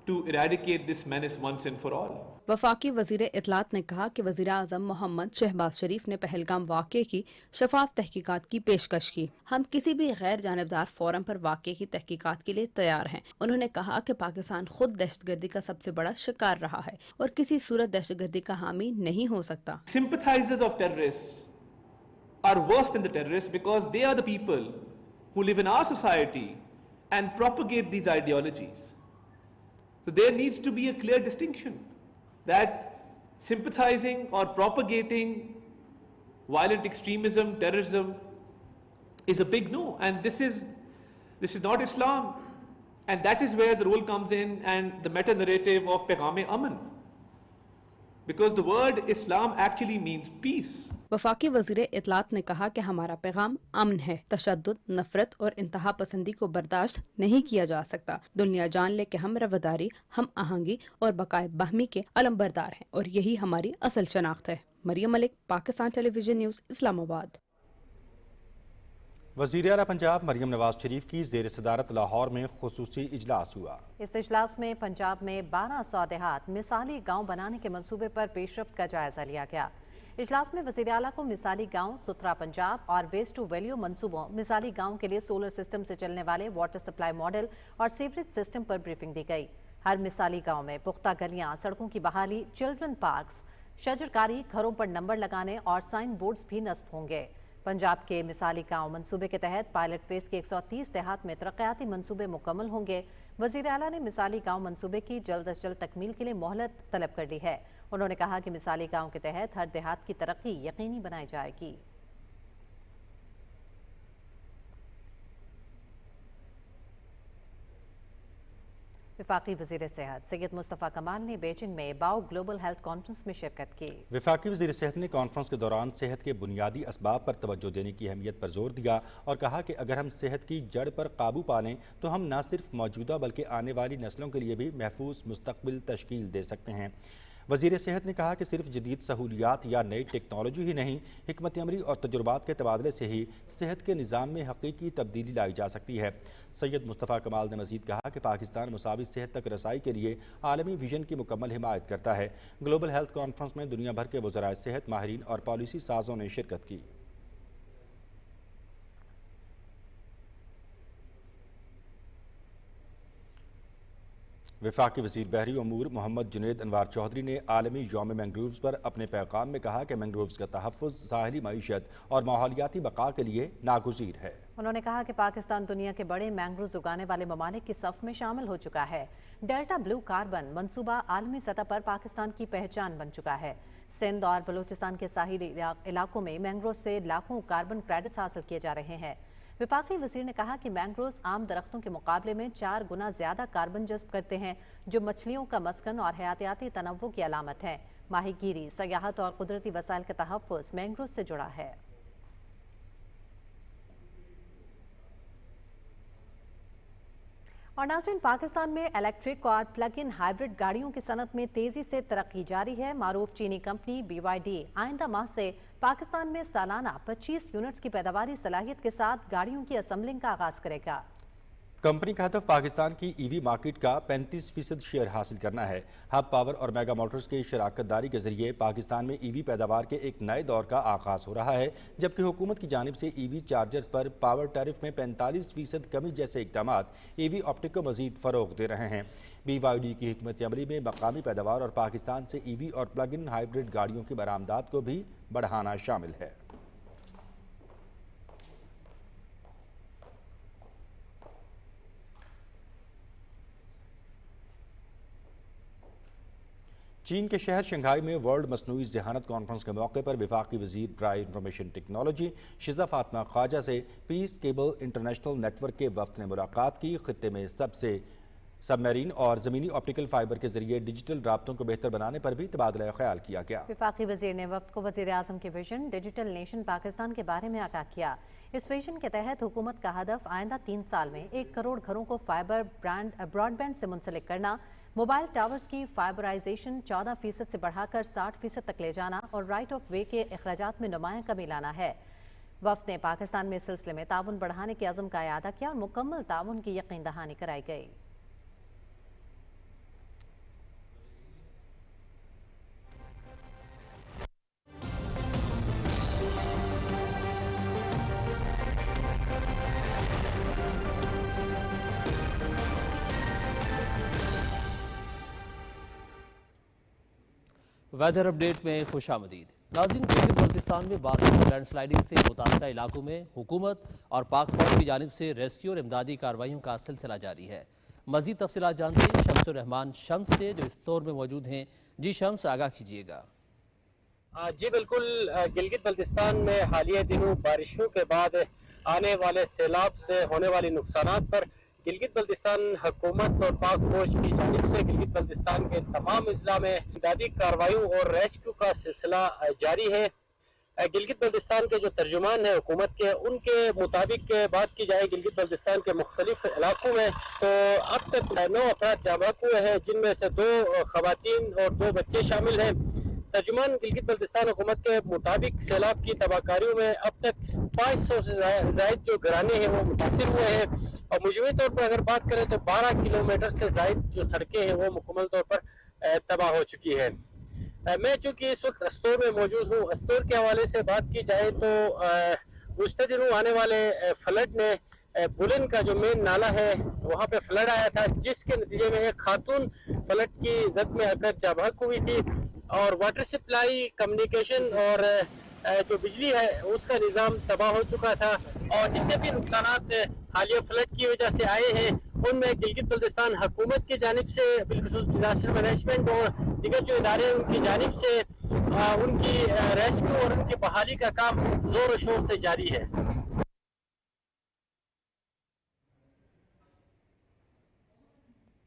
to eradicate this menace once and for all. وفاقی وزیر اطلاعات نے کہا کہ وزیر اعظم محمد شہباز شریف نے پہلگام واقعے کی شفاف تحقیقات کی پیشکش کی۔ ہم کسی بھی غیر جانبدار فورم پر واقعے کی تحقیقات کے لیے تیار ہیں۔ انہوں نے کہا کہ پاکستان خود دہشت گردی کا سب سے بڑا شکار رہا ہے اور کسی صورت دہشت گردی کا حامی نہیں ہو سکتا۔ Sympathizers of terrorists are worse than the terrorists because they are the people who live in our society and propagate these ideologies. So there needs to be a clear distinction that sympathizing or propagating violent extremism, terrorism is a big no, and this is not Islam, and that is where the role comes in and the meta narrative of Paigham-e-Aman, because the word Islam actually means peace. وفاقی وزیر اطلاعات نے کہا کہ ہمارا پیغام امن ہے، تشدد، نفرت اور انتہا پسندی کو برداشت نہیں کیا جا سکتا۔ دنیا جان لے کہ ہم رواداری، ہم آہنگی اور بقائے باہمی کے علم بردار ہیں اور یہی ہماری اصل شناخت ہے۔ مریم ملک، پاکستان ٹیلی ویژن نیوز، اسلام آباد۔ وزیر اعلیٰ پنجاب مریم نواز شریف کی زیر صدارت لاہور میں خصوصی اجلاس ہوا۔ اس اجلاس میں پنجاب میں 1200 دیہات مثالی گاؤں بنانے کے منصوبے پر پیش رفت کا جائزہ لیا گیا۔ اجلاس میں وزیر اعلیٰ کو مثالی گاؤں، ستھرا پنجاب اور ویسٹ ٹو ویلیو منصوبوں، مثالی گاؤں کے لیے سولر سسٹم سے چلنے والے واٹر سپلائی ماڈل اور سیوریج سسٹم پر بریفنگ دی گئی۔ ہر مثالی گاؤں میں پختہ گلیاں، سڑکوں کی بحالی، چلڈرن پارکس، शजरकारी, घरों पर नंबर लगाने और साइन बोर्ड्स भी नस्ब होंगे। पंजाब के मिसाली गांव मंसूबे के तहत पायलट फेज के 130 देहात में तरक्याती मंसूबे मुकम्मल होंगे। वजीर आला ने मिसाली गांव मंसूबे की जल्द अज जल्द तकमील के लिए मोहलत तलब कर ली है। उन्होंने कहा कि मिसाली गांव के तहत हर देहात की तरक्की यकीनी बनाई जाएगी। वफाकी वज़ीर सेहत सैयद मुस्तफ़ा कमाल ने बीजिंग में बाओ ग्लोबल हेल्थ कॉन्फ्रेंस में शिरकत की। वफाकी वज़ीर सेहत ने कॉन्फ्रेंस के दौरान सेहत के बुनियादी असबाब पर तवज्जो देने की अहमियत पर जोर दिया और कहा कि अगर हम सेहत की जड़ पर काबू पा लें तो हम न सिर्फ मौजूदा बल्कि आने वाली नस्लों के लिए भी महफूज मुस्तकबिल तश्कील दे सकते हैं। वज़ीर सेहत ने कहा कि सिर्फ जदीद सहूलियात या नई टेक्नोलॉजी ही नहीं, हिकमत अमली और तजुर्बात के तबादले से ही सेहत के निज़ाम में हकीकी तब्दीली लाई जा सकती है। सैयद मुस्तफ़ा कमाल ने मज़ीद कहा कि पाकिस्तान मुसावी सेहत तक रसाई के लिए आलमी विजन की मुकम्मल हिमायत करता है। ग्लोबल हेल्थ कॉन्फ्रेंस में दुनिया भर के वज़राए सेहत, माहिरीन और पॉलिसी साजों ने शिरकत की। वफाकी वज़ीर बहरी अमूर मोहम्मद जुनैद अनवार चौधरी ने आलमी यौम मैंग्रोव्स पर अपने पैगाम में कहा कि मैंग्रोव्स का तहफ़्फ़ुज़ साहिली मईशत और माहौलियाती बका के लिए नागुज़ीर है। उन्होंने कहा कि पाकिस्तान दुनिया के बड़े मैंग्रोव्स उगाने वाले ममालिक की सफ़ में शामिल हो चुका है। डेल्टा ब्लू कार्बन मंसूबा आलमी सतह पर पाकिस्तान की पहचान बन चुका है। सिंध और बलूचिस्तान के साहिली इलाकों में मैंग्रोव से लाखों कार्बन क्रेडिट्स हासिल किए जा रहे हैं। वफाकी वज़ीर ने कहा कि मैंग्रोव्स आम दरख्तों के मुकाबले में 4 गुना ज़्यादा कार्बन जज़्ब करते हैं, जो मछलियों का मस्कन और हयातियाती तनव्वु की अलामत है। माहीगीरी, सयाहत और कुदरती वसाइल का तहफ़्फ़ुज़ मैंग्रोव से जुड़ा है। और नाज़रीन, पाकिस्तान में इलेक्ट्रिक और प्लग इन हाइब्रिड गाड़ियों की सनत में तेजी से तरक्की जारी है। मारूफ चीनी कंपनी BYD आइंदा माह से पाकिस्तान में सालाना 25 यूनिट्स की पैदावारी सलाहियत के साथ गाड़ियों की असेंबलिंग का आगाज करेगा। कंपनी का हदफ पाकिस्तान की EV मार्केट का 35% शेयर हासिल करना है। हब पावर और मेगा मोटर्स की शराकत दारी के जरिए पाकिस्तान में EV पैदावार के एक नए दौर का आगाज हो रहा है, जबकि हुकूमत की जानिब से EV चार्जर्स पर पावर टैरिफ में 45% कमी जैसे इक़दामात EV ऑप्टिक को मजीद फ़रोग़ दे रहे हैं। BYD की हिकमत अमली में मकामी पैदावार और पाकिस्तान से EV और प्लग इन हाइब्रिड गाड़ियों की बरामदात को भी बढ़ाना शामिल है। चीन के शहर शंघाई में वर्ल्ड मसनूई ज़हानत कॉन्फ्रेंस के मौके पर वफाकी वज़ीर बराए इंफॉर्मेशन टेक्नोलॉजी शिज़ा फातिमा ख्वाजा से पीस केबल इंटरनेशनल नेटवर्क के वफ़द ने मुलाकात की। खित्ते में सबसे सबमरीन और ज़मीनी ऑप्टिकल फाइबर के जरिए डिजिटल राब्तों को बेहतर बनाने पर भी तबादला ख्याल किया गया। वफाकी वज़ीर ने वफ़द को वज़ीर आज़म के विजन डिजिटल नेशन पाकिस्तान के बारे में आगाह किया। इस विजन के तहत हुकूमत का हदफ आइंदा 3 साल में 1 करोड़ घरों को फाइबर ब्रॉडबैंड से मुंसलिक करना, मोबाइल टावर्स की फाइबराइजेशन 14% से बढ़ाकर 60% तक ले जाना और राइट ऑफ वे के अखराजात में नुमायां कमी लाना है। वफ़द ने पाकिस्तान में इस सिलसिले में ताउन बढ़ाने के अज़म का इआदा किया और मुकम्मल ताउन की यकीन दहानी कराई गई। वेदर अपडेट में खुशामदीद। नाज़रीन, गिलगित बल्तिस्तान में बारिश लैंडस्लाइडिंग से मुतासरा इलाकों में हुकूमत और पाक फौज की जानिब से रेस्क्यू और इमदादी कार्रवाइयों का सिलसिला जारी है। मज़ीद तफसीलात जानते हैं शम्सुर रहमान शम्स से, जो इस दौर में मौजूद हैं। जी शम्स, आगाह कीजिएगा। जी बिल्कुल, गिलगित बल्तिस्तान में हालिया दिनों बारिशों के बाद आने वाले सैलाब से होने वाले नुकसानात पर गिलगित बल्तिस्तान हुकूमत और पाक फौज की जानिब से गिलगित बल्तिस्तान के तमाम अजला में इमदादी कार्रवाइयों और रेस्क्यू का सिलसिला जारी है। गिलगित बल्तिस्तान के जो तर्जुमान है हुकूमत के, उनके मुताबिक बात की जाए गिलगित बल्तिस्तान के मुख्तलिफ इलाकों में, तो अब तक 9 अफराद जाबाक हुए हैं, जिनमें से 2 खवातीन और 2 बच्चे शामिल हैं। तर्जुमान गिलगित बल्तिस्तान हुकूमत के मुताबिक सैलाब की तबाहकारियों में अब तक 500 से ज़ायद जो घराने हैं वो मुतासिर हुए हैं और मजमूई तौर पर अगर बात करें तो 12 किलोमीटर से ज़ायद जो सड़कें हैं वो मुकम्मल तौर पर तबाह हो चुकी है। मैं चूँकि इस वक्त अस्तोर में मौजूद हूँ, अस्तोर के हवाले से बात की जाए तो गुज़श्ता दिनों आने वाले फ्लड ने बुलन का जो मेन नाला है वहाँ पे फ्लड आया था, जिसके नतीजे में एक खातून फ्लड की जद में आकर जाबाक हुई थी और वाटर सप्लाई, कम्युनिकेशन और जो बिजली है उसका निज़ाम तबाह हो चुका था। और जितने भी नुकसानात हालिया फ्लड की वजह से आए हैं उनमें गिलगित बल्तिस्तान हुकूमत की जानिब से बिलखुसूस डिजास्टर मैनेजमेंट और दीगर जो इदारे हैं उनकी जानिब से उनकी रेस्क्यू और उनकी बहाली का काम जोर और शोर से जारी है।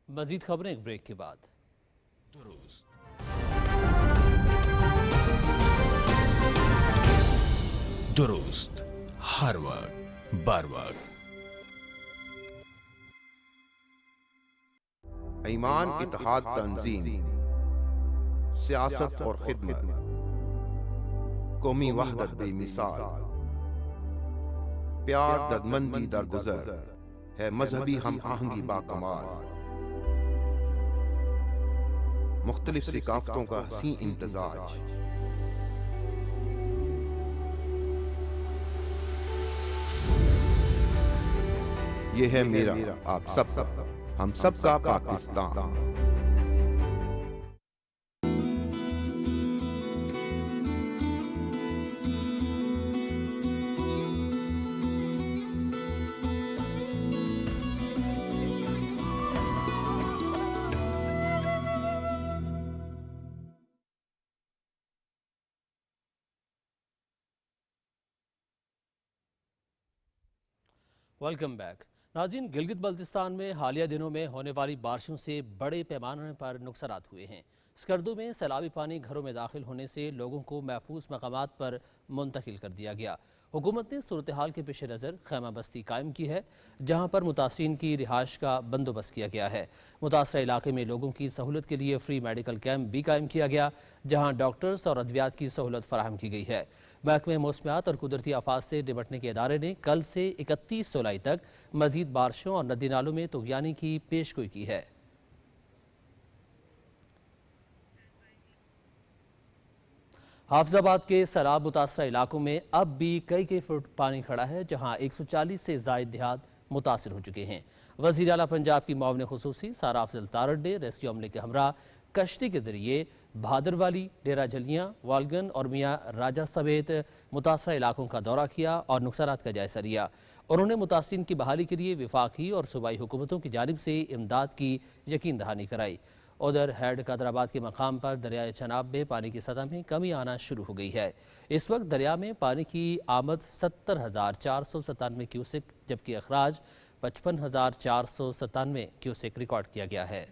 मजीद खबरें एक ब्रेक के बाद। दुरुस्त हर वक्त बर वक्त। ईमान, इत्तेहाद, तंजीम, सियासत और खिदमत, कौमी वहदत बेमिसाल, प्यार, दर्दमंदी, दरगुजर है मजहबी हम आहंगी बाकमाल, मुख्तलिफ सिकाफतों का हसीन इम्तजाज। ये है मेरा, आप सबका, हम सबका पाकिस्तान। Welcome back. नाज़रीन, गिलगित बल्तिस्तान में हालिया दिनों में होने वाली बारिशों से बड़े पैमाने पर नुकसानात हुए हैं। स्कर्दू में सैलाबी पानी घरों में दाखिल होने से लोगों को महफूज मकामात पर मुंतकिल कर दिया गया। हुकूमत ने सूरत हाल के पेश नज़र खैमा बस्ती कायम की है, जहाँ पर मुतासरीन की रिहाइश का बंदोबस्त किया गया है। मुतासरा इलाके में लोगों की सहूलत के लिए फ्री मेडिकल कैंप भी कायम किया गया, जहाँ डॉक्टर्स और अद्वियात की सहूलत फराहम की गई है। महकमे मौसमियात और कुदरती आफात से निपटने के इदारे ने कल से 31 जुलाई तक मजीद बारिशों और नदी नालों में तुगयानी की पेशगोई की है। हाफिजाबाद के सैलाब मुतासरा इलाकों में अब भी कई फुट पानी खड़ा है, जहां 140 से जायद देहात मुतासर हो चुके हैं। वज़ीर आला पंजाब की मुआविन खुसूसी सारा अफजल तारड़ ने रेस्क्यू अमले के हमरा कश्ती के जरिए भादरवाली, डेरा जलियां, वालगन और मियाँ राजा समेत मुतासरा इलाकों का दौरा किया और नुकसानात का जायजा लिया। उन्होंने मुतासिरीन की बहाली के लिए वफाकी और सूबाई हुकूमतों की जानिब से इमदाद की यकीन दहानी कराई। उधर हैड कादराबाद के मकाम पर दरियाए चनाब में पानी की सतह में कमी आना शुरू हो गई है। इस वक्त दरिया में पानी की आमद 70,497 क्यूसेक जबकि अखराज 55,497 क्यूसेक रिकॉर्ड किया गया है।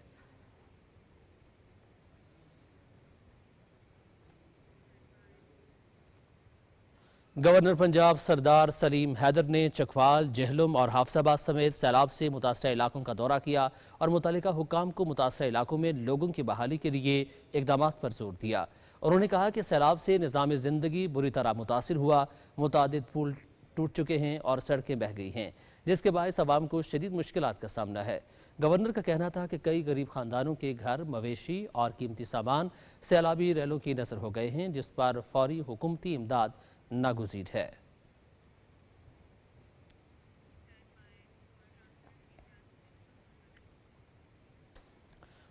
गवर्नर पंजाब सरदार सलीम हैदर ने चकवाल, जहलुम और हाफिजाबाद समेत सैलाब से मुतासरा इलाकों का दौरा किया और मुतल्लिका हुक्काम को मुतासरा इलाकों में लोगों की बहाली के लिए इक़दामात पर जोर दिया। उन्होंने कहा कि सैलाब से निज़ाम ज़िंदगी बुरी तरह मुतासिर हुआ, मुतादिद पुल टूट चुके हैं और सड़कें बह गई हैं, जिसके बायस अवाम को शदीद मुश्किलात का सामना है। गवर्नर का कहना था कि कई गरीब खानदानों के घर, मवेशी और कीमती सामान सैलाबी रैलों की नज़र हो गए हैं, जिस पर फौरी हुकूमती इमदाद नागुज़ीर है।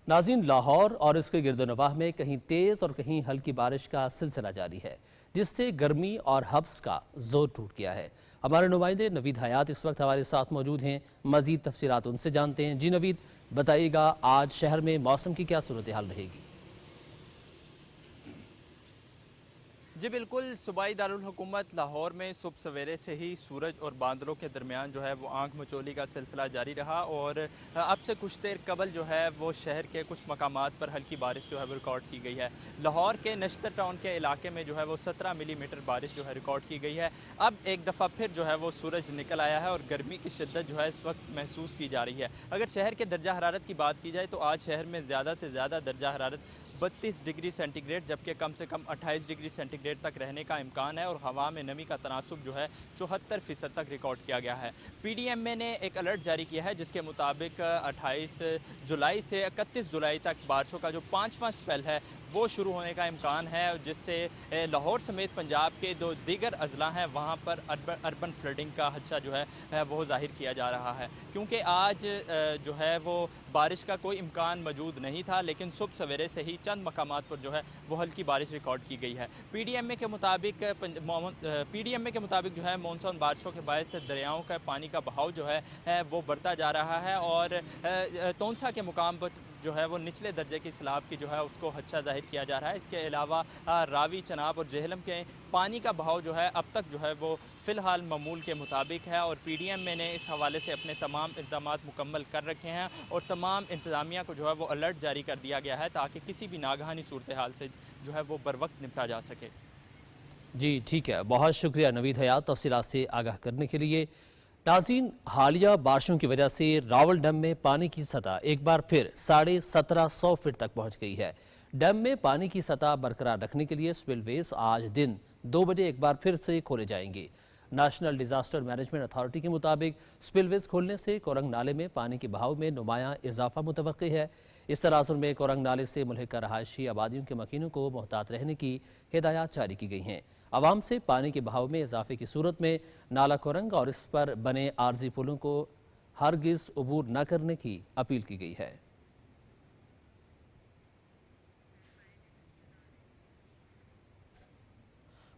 नाज़रीन, लाहौर और इसके गिरदोनवाह में कहीं तेज़ और कहीं हल्की बारिश का सिलसिला जारी है, जिससे गर्मी और हब्स का जोर टूट गया है। हमारे नुमाइंदे नवीद हयात इस वक्त हमारे साथ मौजूद हैं। मज़ीद तफसीलात उनसे जानते हैं। जी नवीद, बताइएगा आज शहर में मौसम की क्या सूरत हाल रहेगी? जी बिल्कुल, सूबाई दारुल हुकूमत लाहौर में सुबह सवेरे से ही सूरज और बादलों के दरमियान जो है वो आंख मचोली का सिलसिला जारी रहा और अब से कुछ देर कबल जो है वो शहर के कुछ मकामात पर हल्की बारिश जो है वो रिकॉर्ड की गई है। लाहौर के नश्तर टाउन के इलाके में जो है वो 17 मिलीमीटर बारिश जो है रिकॉर्ड की गई है। अब एक दफ़ा फिर जो है वो सूरज निकल आया है और गर्मी की शिद्दत जो है इस वक्त महसूस की जा रही है। अगर शहर के दर्जा हरारत की बात की जाए तो आज शहर में ज़्यादा से ज़्यादा दर्जा हरारत 32 डिग्री सेंटीग्रेड जबकि कम से कम 28 डिग्री सेंटीग्रेड तक रहने का इम्कान है और हवा में नमी का तनासुब जो है 74% तक रिकॉर्ड किया गया है। PDMA ने एक अलर्ट जारी किया है जिसके मुताबिक 28 जुलाई से 31 जुलाई तक बारिशों का जो 5वां स्पेल है वो शुरू होने का इम्कान है, जिससे लाहौर समेत पंजाब के दो दीगर अजला हैं वहाँ पर अर्बन फ्लडिंग का खदशा जो है वो जाहिर किया जा रहा है, क्योंकि आज जो है वो बारिश का कोई इम्कान मौजूद नहीं था, लेकिन सुबह सवेरे से ही चंद मकामात पर जो है वो हल्की बारिश रिकॉर्ड की गई है। पीडीएमए के मुताबिक जो है मानसून बारिशों के बायस दरियाओं का पानी का बहाव जो है वो बढ़ता जा रहा है और तौंसा के मुकाम पर जो है वो निचले दर्जे की सैलाब की जो है उसको खदशा जाहिर किया जा रहा है। इसके अलावा रावी, चनाब और जेहलम के पानी का बहाव जो है अब तक जो है वो फ़िलहाल मामूल के मुताबिक है और पीडीएमए ने इस हवाले से अपने तमाम इंतज़ामात मुकम्मल कर रखे हैं और तमाम इंतज़ामिया को जो है वो अलर्ट जारी कर दिया गया है ताकि किसी भी नागहानी सूरत हाल से जो है वो बर वक्त निपटा जा सके। जी ठीक है, बहुत शुक्रिया नवीद हयात तफसीलात से आगाह करने के लिए। नाज़रीन, हालिया बारिशों की वजह से रावल डैम में पानी की सतह एक बार फिर 1750 फीट तक पहुंच गई है। डैम में पानी की सतह बरकरार रखने के लिए स्पिलवेज आज दिन 2 बजे एक बार फिर से खोले जाएंगे। नेशनल डिजास्टर मैनेजमेंट अथॉरिटी के मुताबिक स्पिलवेज खोलने से कोरंग नाले में पानी के बहाव में नुमायां इजाफा मुतवक्की है। इस तनाजुर में कोरंग नाले से मुल्हिका रहायशी आबादियों के मकीनों को मोहतात रहने की हिदायत जारी की गई हैं। आवाम से पानी के बहाव में इजाफे की सूरत में नाला कोरंग और इस पर बने आर्जी पुलों को हरगिज अबूर न करने की अपील की गई है।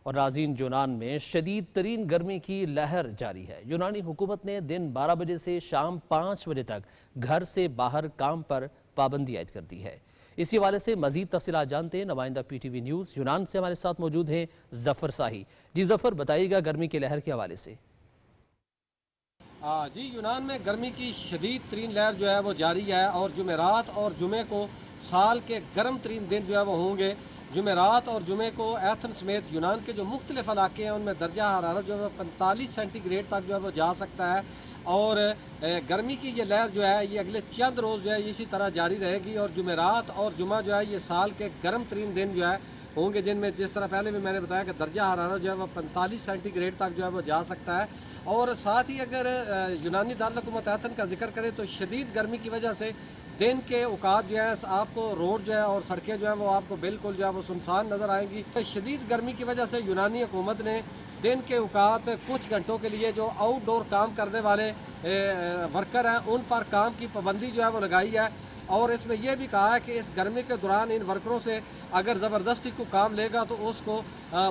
और नाज़रीन, यूनान में शदीद तरीन गर्मी की लहर जारी है। यूनानी हुकूमत ने दिन 12 बजे से शाम 5 बजे तक घर से बाहर काम पर पाबंदी आयद कर दी है। इसी हवाले से मजीद तफसीलात जानते हैं नुमाइंदा पीटीवी न्यूज़ यूनान से हमारे साथ मौजूद हैं जफर शाही। जी जफर, बताइएगा गर्मी की लहर के हवाले से। जी, यूनान में गर्मी की शदीद तरीन लहर जो है वो जारी है और जुमेरात और जुमे को साल के गर्म तरीन दिन जो है वो होंगे। जुमेरात और जुमे को एथन समेत यूनान के जो मुख्तलिफ इलाके हैं उनमें दर्जा हरारत जो है 45 सेंटीग्रेड तक जो है वो जा सकता है और गर्मी की ये लहर जो है ये अगले चंद रोज़ जो है इसी तरह जारी रहेगी और जुमेरात और जुमा जो है ये साल के गर्म तरीन दिन जो है होंगे, जिनमें जिस तरह पहले भी मैंने बताया कि दर्जा हरारत जो है वो 45 सेंटीग्रेड तक जो है वो जा सकता है। और साथ ही अगर यूनानी दारुल-हुकूमत एथन का जिक्र करें तो शदीद गर्मी की वजह से दिन के औकात जो है आपको रोड जो है और सड़कें जो है वो आपको बिल्कुल जो है वो सुनसान नज़र आएंगी। तो शदीद गर्मी की वजह से यूनानी हुकूमत ने दिन के औकात कुछ घंटों के लिए जो आउटडोर काम करने वाले वर्कर हैं उन पर काम की पाबंदी जो है वो लगाई है और इसमें यह भी कहा है कि इस गर्मी के दौरान इन वर्करों से अगर ज़बरदस्ती को काम लेगा तो उसको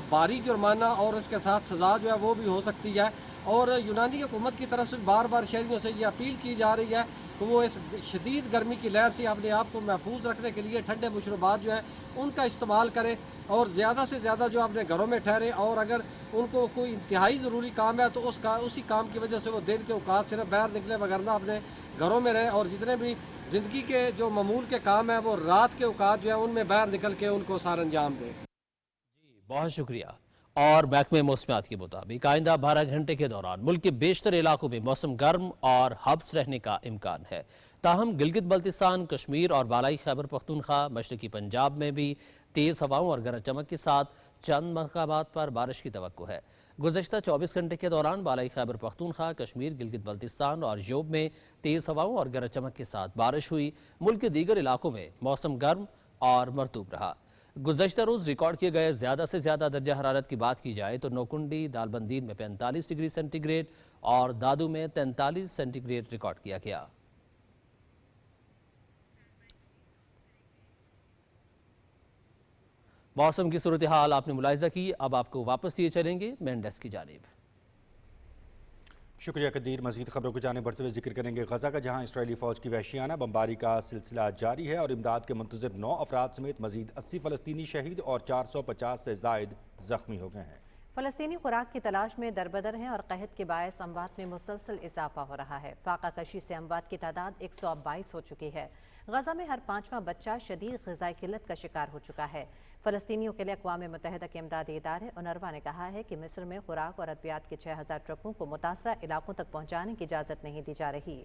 भारी जुर्माना और इसके साथ सज़ा जो है वो भी हो सकती है। और यूनानी हुकूमत की तरफ से बार बार शहरियों से ये अपील की जा रही है कि वो इस शदीद गर्मी की लहर से अपने आप को महफूज रखने के लिए ठंडे मशरूबात जो है उनका इस्तेमाल करें और ज़्यादा से ज़्यादा जो अपने घरों में ठहरें और अगर उनको कोई इंतहाई ज़रूरी काम है तो उसी काम की वजह से वो दिन के औकात सिर्फ बाहर निकले वगरना अपने घरों में रहें और जितने भी ज़िंदगी के जो मामूल के काम हैं वो रात के औकात जो है उनमें बाहर निकल के उनको सार अंजाम दें। जी बहुत शुक्रिया। और महकमे मौसमियात के मुताबिक आइंदा 12 घंटे के दौरान मुल्क के बेशतर इलाकों में मौसम गर्म और हब्स रहने का इम्कान है। ताहम गिलगित बल्तिस्तान, कश्मीर और बालाई खैबर पख्तूनख्वा, मशरकी पंजाब में भी तेज़ हवाओं और गरज चमक के साथ चंद मकामात पर बारिश की तवक्को है। गुज़श्ता 24 घंटे के दौरान बालाई खैबर पख्तूनख्वा, कश्मीर, गिलगित बल्तिस्तान और योब में तेज़ हवाओं और गरज चमक के साथ बारिश हुई। मुल्क के दीगर इलाकों में मौसम गर्म और मरतूब रहा। गुज़श्ता रोज़ रिकॉर्ड किए गए ज़्यादा से ज़्यादा दर्जा हरारत की बात की जाए तो नोकुंडी दालबंदीन में 45 डिग्री सेंटीग्रेड और दादू में 43 सेंटीग्रेड रिकॉर्ड किया गया। मौसम की सूरत हाल आपने मुलाहिजा की, अब आपको वापस लिए चलेंगे मेन डेस्क की जानिब। शुक्रिया कदीर। मज़ीद खबरों को जाने बढ़ते हुए जिक्र करेंगे गजा का, जहां इसराइली फ़ौज की वहशियाना बमबारी का सिलसिला जारी है और इमदाद के मुंतज़िर 9 अफराद समेत मज़ीद 80 फ़लस्तीनी शहीद और 450 से ज़ायद ज़ख्मी हो गए हैं। फ़लस्तीनी खुराक की तलाश में दरबदर हैं और कहत के बायस अमवात में मुसलसल इजाफा हो रहा है। फाका कशी से अमवात की तादाद 122 हो चुकी है। गजा में हर 5वां बच्चा शदीद ग़िज़ाई किल्लत का शिकार हो चुका है। फ़लस्तीनियों के लिए अक़वाम मुत्तहिदा के इमदादी इदारे उनरवा ने कहा है कि मिस्र में खुराक और अद्वियात के 6000 ट्रकों को मुतासरा इलाकों तक पहुँचाने की इजाज़त नहीं दी जा रही।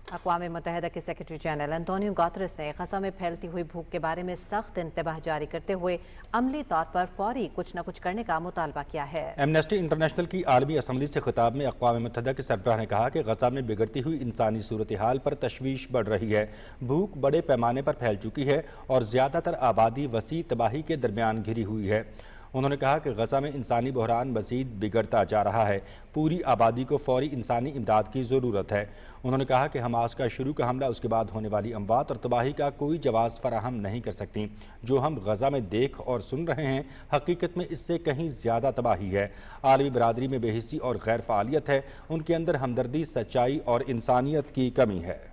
अक़वाम मुत्तहिदा के सेक्रेटरी जनरल एंटोनियो गुतेरेस ने गजा में फैलती हुई भूख के बारे में सख्त इंतबाह जारी करते हुए अमली तौर पर फौरी कुछ न कुछ करने का मुतालबा किया है। एमनेस्टी इंटरनेशनल की आलमी असम्बली से खिताब में अक़वाम मुत्तहिदा के सरबराह ने कहा कि गजा में बिगड़ती हुई इंसानी सूरत हाल पर तशवीश बढ़ रही है। भूख बड़े पैमाने पर फैल चुकी है और ज़्यादातर आबादी वसी तबाही के दरमियान घिरी हुई है। उन्होंने कहा कि गजा में इंसानी बहरान मज़ीद बिगड़ता जा रहा है। पूरी आबादी को फौरी इंसानी इमदाद की ज़रूरत है। उन्होंने कहा कि हमास का शुरू का हमला, उसके बाद होने वाली अमवात और तबाही का कोई जवाब फराहम नहीं कर सकती। जो हम गजा में देख और सुन रहे हैं, हकीकत में इससे कहीं ज़्यादा तबाही है। आलमी बरादरी में बेहिसी और गैर फ़ालियत है। उनके अंदर हमदर्दी, सच्चाई और इंसानियत की कमी है।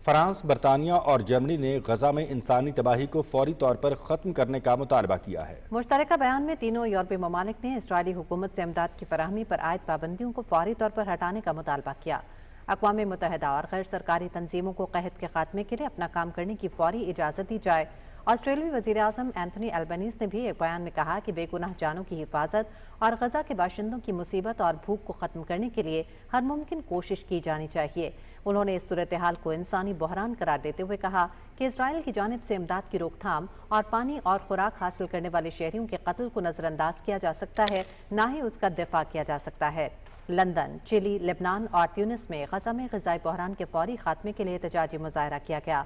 फ्रांस, बरतानिया और जर्मनी ने गजा में इंसानी तबाही को फौरी तौर पर ख़त्म करने का मुतालबा किया है। मुश्तरका बयान में तीनों यूरोपीय ममालिक ने इसराइली हुकूमत से इमदाद की फराहमी पर आयद पाबंदियों को फौरी तौर पर हटाने का मुतालबा किया। अक़वाम मुत्तहिदा और गैर सरकारी तंजीमों को कहत के खात्मे के लिए अपना काम करने की फौरी इजाज़त दी जाए। ऑस्ट्रेलियाई वज़ीर आज़म एंथनी अल्बनीज़ ने भी एक बयान में कहा कि बेगुनाह जानों की हिफाजत और गजा के बाशिंदों की मुसीबत और भूख को ख़त्म करने के लिए हर मुमकिन कोशिश की जानी चाहिए। उन्होंने इस सूरत हाल को इंसानी बहरान करार देते हुए कहा कि इसराइल की जानिब से इमदाद की रोकथाम और पानी और खुराक हासिल करने वाले शहरियों के कत्ल को नज़रअंदाज किया जा सकता है, ना ही उसका दिफा किया जा सकता है। लंदन, चिली, लेबनान और ट्यूनिस में गजा में ग़िज़ाई बहरान के फौरी खात्मे के लिए एहतजाजी मुजाहरा किया गया।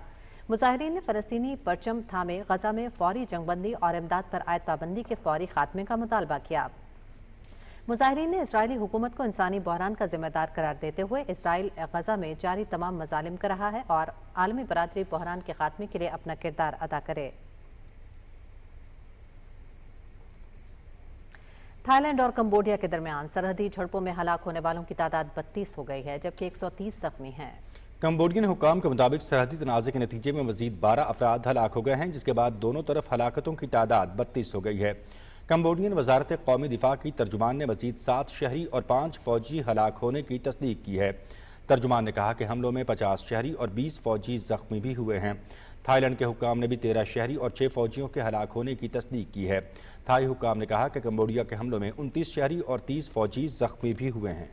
मुजाहिरीन ने फ़लस्तीनी परचम थामे गजा में फौरी जंगबंदी और इमदाद पर आयद पाबंदी के फौरी खात्मे का मुतालबा किया। मुजाहिरीन ने इसराइली हुकूमत को इंसानी बहरान का जिम्मेदार करार देते हुए इसराइल गजा में जारी तमाम मजालिम कर रहा है और आलमी बरादरी बहरान के खात्मे के लिए अपना किरदार अदा करे। थाईलैंड और कंबोडिया के दरमियान सरहदी झड़पों में हलाक होने वालों की तादाद 32 हो गई है, जबकि 130 जख्मी हैं। कंबोडियन हुकाम के मुताबिक सरहदी तनाज़े के नतीजे में मज़ीद 12 अफराद हलाक हो गए हैं, जिसके बाद दोनों तरफ हलाकतों की तादाद 32 हो गई है। कंबोडियन वजारत कौमी दिफा की तर्जुमान ने मज़ीद 7 शहरी और 5 फौजी हलाक होने की तस्दीक की है। तर्जुमान ने कहा कि हमलों में 50 शहरी और 20 फौजी जख्मी भी हुए हैं। थाईलैंड के हुकाम ने भी 13 शहरी और 6 फौजियों के हलाक होने की तस्दीक की है। थाई हुकाम ने कहा कि कंबोडिया के हमलों में 29 शहरी और 30 फौजी जख्मी भी हुए हैं।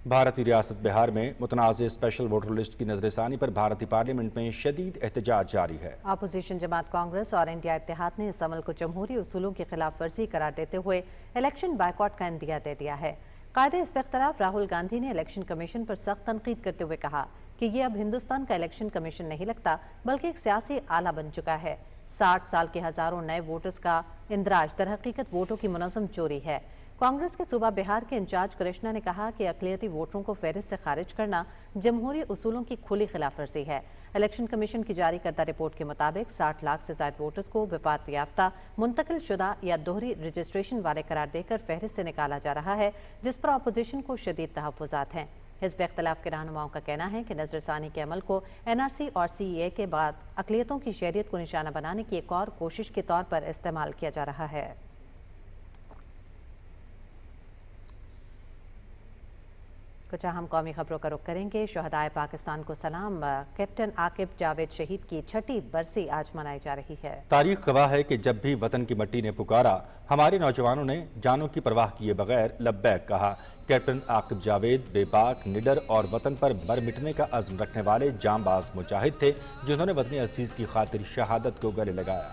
भारतीय रियासत बिहार में मुतनाज़ स्पेशल वोटर लिस्ट की नजरसानी पर भारतीय पार्लियामेंट में शदीद एहतजाज जारी है। अपोजिशन जमात कांग्रेस और इंडिया इत्तेहाद ने इस अमल को जमहूरी उसूलों की खिलाफ वर्जी करार देते हुए इलेक्शन बायकॉट का इंदिया दे दिया है। कायदे इस बख्तलाफ राहुल गांधी ने इलेक्शन कमीशन पर सख्त तनकीद करते हुए कहा कि ये अब हिंदुस्तान का इलेक्शन कमीशन नहीं लगता, बल्कि एक सियासी आला बन चुका है। 60 साल के हजारों नए वोटर्स का इंदराज दरहकीकत वोटों की मुनज़्ज़म चोरी है। कांग्रेस के सूबा बिहार के इंचार्ज कृष्णा ने कहा कि अक़लियती वोटरों को फहरिस्त से खारिज करना जमहूरी उसूलों की खुली खिलाफ वर्जी है। इलेक्शन कमीशन की जारी करदा रिपोर्ट के मुताबिक 60 लाख से ज़ायद वोटर्स को विफात याफ्ता, मुंतकिल शुदा या दोहरी रजिस्ट्रेशन वाले करार देकर फहरिस्त से निकाला जा रहा है, जिस पर अपोजिशन को शदीद तहफ़्फ़ुज़ात हैं। हिज़्ब इख्तिलाफ के रहनुमाओं का कहना है कि नजरसानी के अमल को NRC और CEA के बाद अक़लियतों की शहरियत को निशाना बनाने की एक और कोशिश के तौर पर इस्तेमाल किया जा रहा है। कुछ अहम कौमी खबरों का रुख करेंगे। शहदाए पाकिस्तान को सलाम। कैप्टन आकिब जावेद शहीद की 6ठी बरसी आज मनाई जा रही है। तारीख गवाह है कि जब भी वतन की मिट्टी ने पुकारा, हमारे नौजवानों ने जानों की परवाह किए बगैर लब्बैक कहा। कैप्टन आकिब जावेद बेबाक, निडर और वतन पर मर मिटने का अज़्म रखने वाले जांबाज मुजाहिद थे, जिन्होंने वतन अज़ीज़ की खातिर शहादत को गले लगाया।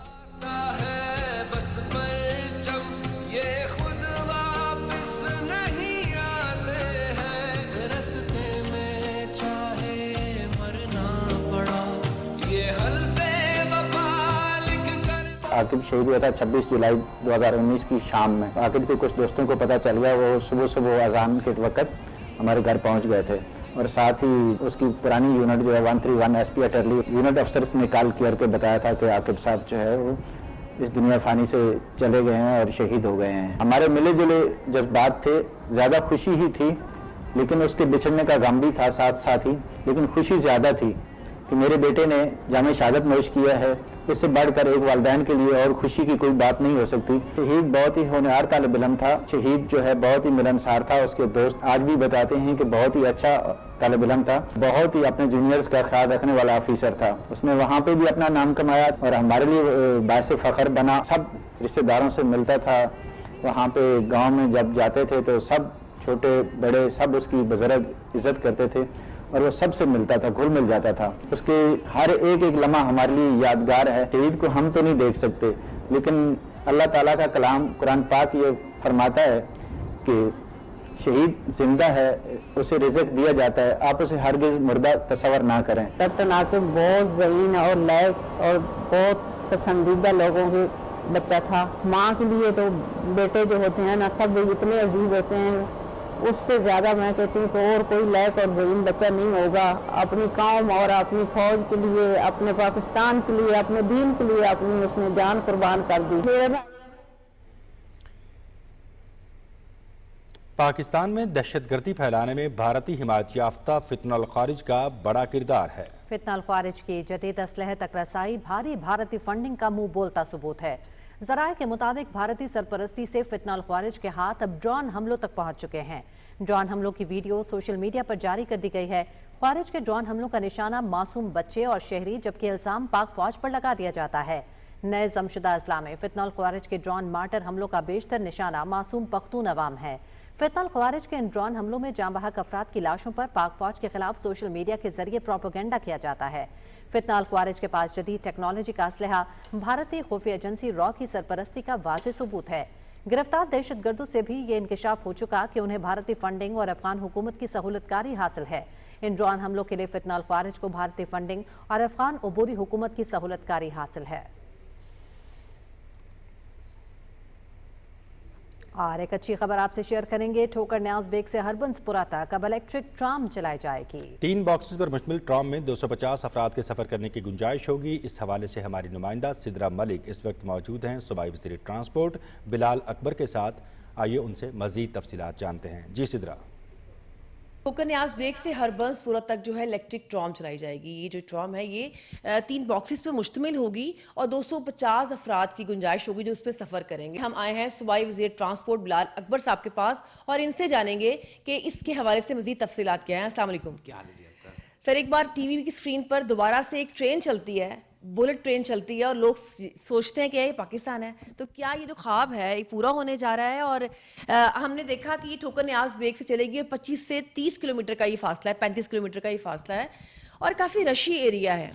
आकिब शहीद हुआ था 26 जुलाई 2019 की शाम में। आकिब के कुछ दोस्तों को पता चल गया, वो सुबह सुबह अजान के वक्त हमारे घर पहुंच गए थे और साथ ही उसकी पुरानी यूनिट जो है 131 SP अटरली यूनिट अफसर ने कॉल करके बताया था कि आकिब साहब जो है वो इस दुनिया फानी से चले गए हैं और शहीद हो गए हैं। हमारे मिले जुले जज्बात थे, ज़्यादा खुशी ही थी, लेकिन उसके बिछड़ने का गम भी था साथ साथ ही, लेकिन खुशी ज़्यादा थी कि मेरे बेटे ने जामे शहादत नोश किया है اس سے بڑھ کر ایک والدین کے لیے اور خوشی کی کوئی بات نہیں ہو سکتی۔ شہید بہت ہی ہونہار طالب علم تھا، شہید جو ہے بہت ہی ملنسار تھا، اس کے دوست آج بھی بتاتے ہیں کہ بہت ہی اچھا طالب علم تھا، بہت ہی اپنے جونیئرز کا خیال رکھنے والا آفیسر تھا۔ اس نے وہاں پہ بھی اپنا نام کمایا اور ہمارے لیے باعث فخر بنا۔ سب رشتہ داروں سے ملتا تھا، وہاں پہ گاؤں میں جب جاتے تھے تو سب چھوٹے بڑے سب اس کی بزرگ عزت کرتے تھے اور وہ سب سے ملتا تھا، گھل مل جاتا تھا۔ اس کے ہر ایک لمحہ ہمارے لیے یادگار ہے۔ شہید کو ہم تو نہیں دیکھ سکتے، لیکن اللہ تعالیٰ کا کلام قرآن پاک یہ فرماتا ہے کہ شہید زندہ ہے، اسے رزق دیا جاتا ہے، آپ اسے ہرگز مردہ تصور نہ کریں۔ کیپٹن عاقب بہت ذہین اور لائق اور بہت پسندیدہ لوگوں کے بچہ تھا۔ ماں کے لیے تو بیٹے جو ہوتے ہیں نا سب اتنے عزیز ہوتے ہیں، اس سے زیادہ میں کہتی ہوں کہ اور کوئی لائق اور ذہین بچہ نہیں ہوگا۔ اپنی قوم اور اپنی فوج کے لیے، اپنے پاکستان کے لیے، اپنے دین کے لیے اپنی اس نے جان قربان کر دی۔ پاکستان میں دہشت گردی پھیلانے میں بھارتی حمایت یافتہ فتنہ الخارج کا بڑا کردار ہے۔ فتنہ الخوارج کی جدید اسلحے تک رسائی بھاری بھارتی فنڈنگ کا منہ بولتا ثبوت ہے۔ ذرائع کے مطابق بھارتی سرپرستی سے فتنہ الخوارج کے ہاتھ اب ڈرون حملوں تک پہنچ چکے ہیں۔ ڈرون حملوں کی ویڈیو سوشل میڈیا پر جاری کر دی گئی ہے۔ خوارج کے ڈرون حملوں کا نشانہ معصوم بچے اور شہری، جبکہ الزام پاک فوج پر لگا دیا جاتا ہے۔ نئے ضمشدہ اضلاع میں فتنہ الخوارج کے ڈرون مارٹر حملوں کا بیشتر نشانہ معصوم پختون عوام ہے۔ فتنہ الخوارج کے ان ڈرون حملوں میں جاں بحق افراد کی لاشوں پر پاک فوج کے خلاف سوشل میڈیا کے ذریعے پروپیگنڈا کیا جاتا ہے۔ فتنہ الخوارج کے پاس جدید ٹیکنالوجی کا اسلحہ بھارتی خفیہ ایجنسی را کی سرپرستی کا واضح ثبوت ہے۔ گرفتار دہشت گردوں سے بھی یہ انکشاف ہو چکا کہ انہیں بھارتی فنڈنگ اور افغان حکومت کی سہولت کاری حاصل ہے۔ ان ڈرون حملوں کے لیے فتنہ الخوارج کو بھارتی فنڈنگ اور افغان عبوری حکومت کی سہولت کاری حاصل ہے۔ اور ایک اچھی خبر آپ سے شیئر کریں گے، ٹھوکر نیاز بیگ سے ہربنس پورہ تک اب الیکٹرک ٹرام چلائی جائے گی۔ 3 باکسز پر مشتمل ٹرام میں 250 افراد کے سفر کرنے کی گنجائش ہوگی۔ اس حوالے سے ہماری نمائندہ سدرا ملک اس وقت موجود ہیں صوبائی وزیر ٹرانسپورٹ بلال اکبر کے ساتھ۔ آئیے ان سے مزید تفصیلات جانتے ہیں۔ جی سدرا۔ ٹھوکر نیاز بیگ سے ہربنس پورہ تک جو ہے الیکٹرک ٹرام چلائی جائے گی۔ یہ جو ٹرام ہے یہ 3 باکسز پہ مشتمل ہوگی اور 250 افراد کی گنجائش ہوگی جو اس پہ سفر کریں گے۔ ہم آئے ہیں صوبائی وزیر ٹرانسپورٹ بلال اکبر صاحب کے پاس اور ان سے جانیں گے کہ اس کے حوالے سے مزید تفصیلات کیا ہیں۔ السلام علیکم۔ کیا حال ہے جی آپ کا؟ سر، ایک بار ٹی وی کی اسکرین پر دوبارہ سے ایک ٹرین چلتی ہے، بلٹ ٹرین چلتی ہے اور لوگ سوچتے ہیں کہ یہ پاکستان ہے، تو کیا یہ جو خواب ہے یہ پورا ہونے جا رہا ہے؟ اور ہم نے دیکھا کہ یہ ٹھوکر نیاز بیگ سے چلے گی، 25 سے 30 کلومیٹر کا یہ فاصلہ ہے، 35 کلومیٹر کا یہ فاصلہ ہے اور کافی رشی ایریا ہے۔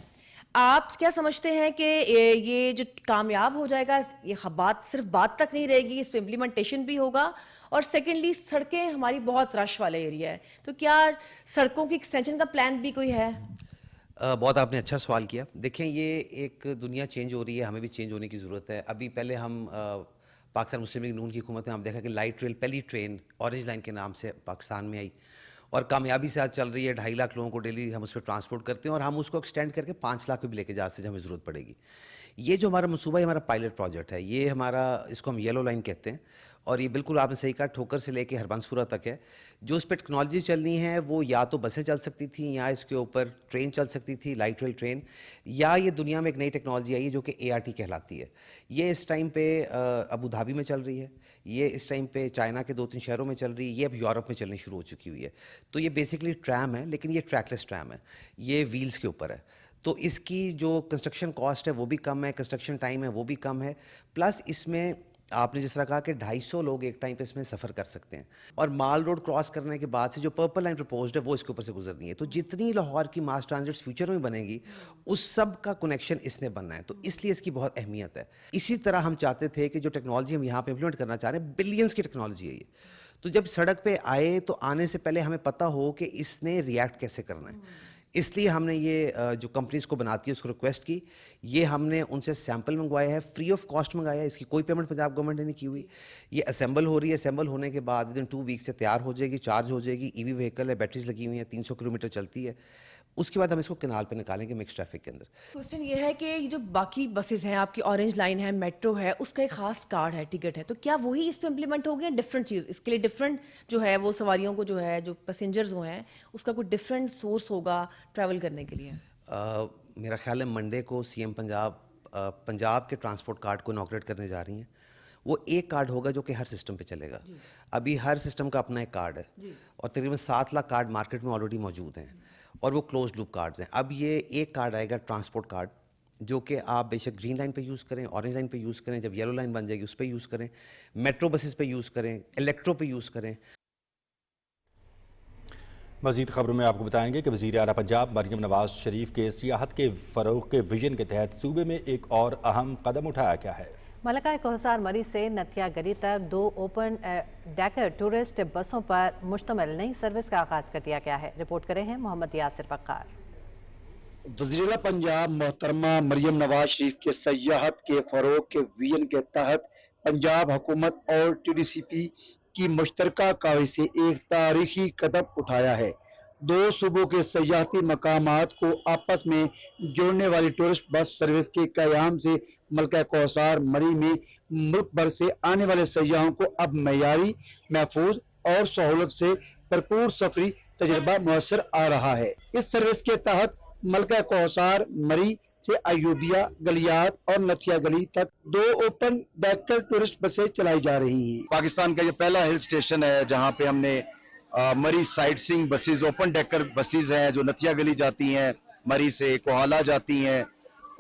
آپ کیا سمجھتے ہیں کہ یہ جو کامیاب ہو جائے گا، یہ بات صرف بات تک نہیں رہے گی، اس پہ امپلیمنٹیشن بھی ہوگا؟ اور سیکنڈلی سڑکیں ہماری بہت رش والے ایریا ہے، تو کیا سڑکوں کی ایکسٹینشن کا پلان بھی کوئی ہے؟ بہت آپ نے اچھا سوال کیا۔ دیکھیں یہ ایک دنیا چینج ہو رہی ہے، ہمیں بھی چینج ہونے کی ضرورت ہے۔ ابھی پہلے ہم پاکستان مسلم لیگ نون کی حکومت میں ہم دیکھا کہ لائٹ ریل پہلی ٹرین اورنج لائن کے نام سے پاکستان میں آئی اور کامیابی سے آج چل رہی ہے۔ 2.5 لاکھ لوگوں کو ڈیلی ہم اس پہ ٹرانسپورٹ کرتے ہیں اور ہم اس کو ایکسٹینڈ کر کے 5 لاکھ پہ بھی لے کے جا سکتے ہیں، ہمیں ضرورت پڑے گی۔ یہ جو ہمارا منصوبہ ہے، ہمارا پائلٹ پروجیکٹ ہے، یہ ہمارا اس کو ہم یلو لائن کہتے ہیں اور یہ بالکل آپ نے صحیح کہا، ٹھوکر سے لے کے ہربنس پورہ تک ہے۔ جو اس پہ ٹیکنالوجی چلنی ہے وہ یا تو بسیں چل سکتی تھیں یا اس کے اوپر ٹرین چل سکتی تھی، لائٹ ریل ٹرین، یا یہ دنیا میں ایک نئی ٹیکنالوجی آئی ہے جو کہ ART کہلاتی ہے۔ یہ اس ٹائم پہ ابو دھابی میں چل رہی ہے، یہ اس ٹائم پہ چائنا کے 2-3 شہروں میں چل رہی ہے، یہ اب یورپ میں چلنی شروع ہو چکی ہوئی ہے۔ تو یہ بیسکلی ٹرام ہے، لیکن یہ ٹریک لیس ٹرام ہے، یہ ویلز کے اوپر ہے، تو اس کی جو کنسٹرکشن کاسٹ ہے وہ بھی کم ہے، کنسٹرکشن ٹائم ہے وہ بھی کم ہے، پلس اس میں آپ نے جس طرح کہا کہ 250 لوگ ایک ٹائم پہ اس میں سفر کر سکتے ہیں، اور مال روڈ کراس کرنے کے بعد سے جو پرپل لائن پرپوزڈ ہے وہ اس کے اوپر سے گزرنی ہے۔ تو جتنی لاہور کی ماس ٹرانزٹ فیوچر میں بنے گی اس سب کا کنیکشن اس نے بننا ہے، تو اس لیے اس کی بہت اہمیت ہے۔ اسی طرح ہم چاہتے تھے کہ جو ٹیکنالوجی ہم یہاں پہ امپلیمنٹ کرنا چاہ رہے ہیں، بلینس کی ٹیکنالوجی ہے یہ، تو جب سڑک پہ آئے تو آنے سے پہلے ہمیں پتہ ہو کہ اس نے ریئیکٹ کیسے کرنا ہے۔ اس لیے ہم نے یہ جو کمپنیز کو بناتی ہے اس کو ریکویسٹ کی، یہ ہم نے ان سے سیمپل منگوایا ہے، فری آف کاسٹ منگایا ہے، اس کی کوئی پیمنٹ پنجاب گورنمنٹ نے نہیں کی ہوئی۔ یہ اسمبل ہو رہی ہے، اسمبل ہونے کے بعد ودن 2 ویک سے تیار ہو جائے گی، چارج ہو جائے گی، EV وہیکل ہے، بیٹریز لگی ہوئی ہیں، 300 کلومیٹر چلتی ہے۔ اس کے بعد ہم اس کو کنال پہ نکالیں گے مکس ٹریفک کے اندر۔ کوسچن یہ ہے کہ یہ جو باقی بسز ہیں، آپ کی اورنج لائن ہے، میٹرو ہے، اس کا ایک خاص کارڈ ہے، ٹکٹ ہے، تو کیا وہی اس پہ امپلیمنٹ ہو گیا؟ ڈفرینٹ چیز اس کے لیے ڈفرینٹ جو ہے وہ سواریوں کو جو ہے جو پیسنجرز ہیں اس کا کوئی ڈفرینٹ سورس ہوگا ٹریول کرنے کے لیے؟ میرا خیال ہے منڈے کو CM پنجاب पंजाब के ट्रांसपोर्ट कार्ड को इनॉग्रेट करने जा रही हैं, वो एक कार्ड होगा जो कि हर सिस्टम पे चलेगा। अभी हर सिस्टम का अपना एक कार्ड है और तकरीबन 7 लाख कार्ड मार्केट में ऑलरेडी मौजूद हैं और वो क्लोज लूप कार्ड्स हैं। अब ये एक कार्ड आएगा ट्रांसपोर्ट कार्ड, जो कि आप बेशक ग्रीन लाइन पे यूज़ करें, ऑरेंज लाइन पे यूज़ करें, जब येलो लाइन बन जाएगी उस पर यूज़ करें, मेट्रो बसेस पे यूज़ करें, इलेक्ट्रो पे यूज़ करें। मज़ीद खबरों में आपको बताएंगे कि वज़ीर आला पंजाब मरियम नवाज शरीफ के सियाहत के फ़रोग़ के विजन के तहत सूबे में एक और अहम कदम उठाया गया है। मलका कोहसार मरी से नथिया गली तक 2 ओपन डेकर टूरिस्ट बसों पर मुश्तमिल नई सर्विस का आगाज़ कर दिया गया है। रिपोर्ट करें हैं मोहम्मद यासिर बक्कार। वज़ीर आला पंजाब मोहतरमा मरियम नवाज शरीफ के सियाहत के फ़रोग़ के विजन के तहत पंजाब हुकूमत और TDCP की मुश्तरका काविश से एक तारीखी कदम उठाया है। 2 सूबों के सयाहती मकामात को आपस में जोड़ने वाली टूरिस्ट बस सर्विस के क़याम से मलका कोहसार मरी में मुल्क भर से आने वाले सयाहों को अब मयारी, महफूज और सहूलत से भरपूर सफरी तजर्बा मुयसर आ रहा है। इस सर्विस के तहत मलका कोहसार मरी से अयूबिया, गलियात और नथिया गली तक 2 ओपन डेकर टूरिस्ट बसें चलाई जा रही हैं। पाकिस्तान का ये पहला हिल स्टेशन है जहाँ पे हमने मरी sight seeing buses, open decker buses हैं जो नथिया गली जाती हैं, मरी से कोहाला जाती हैं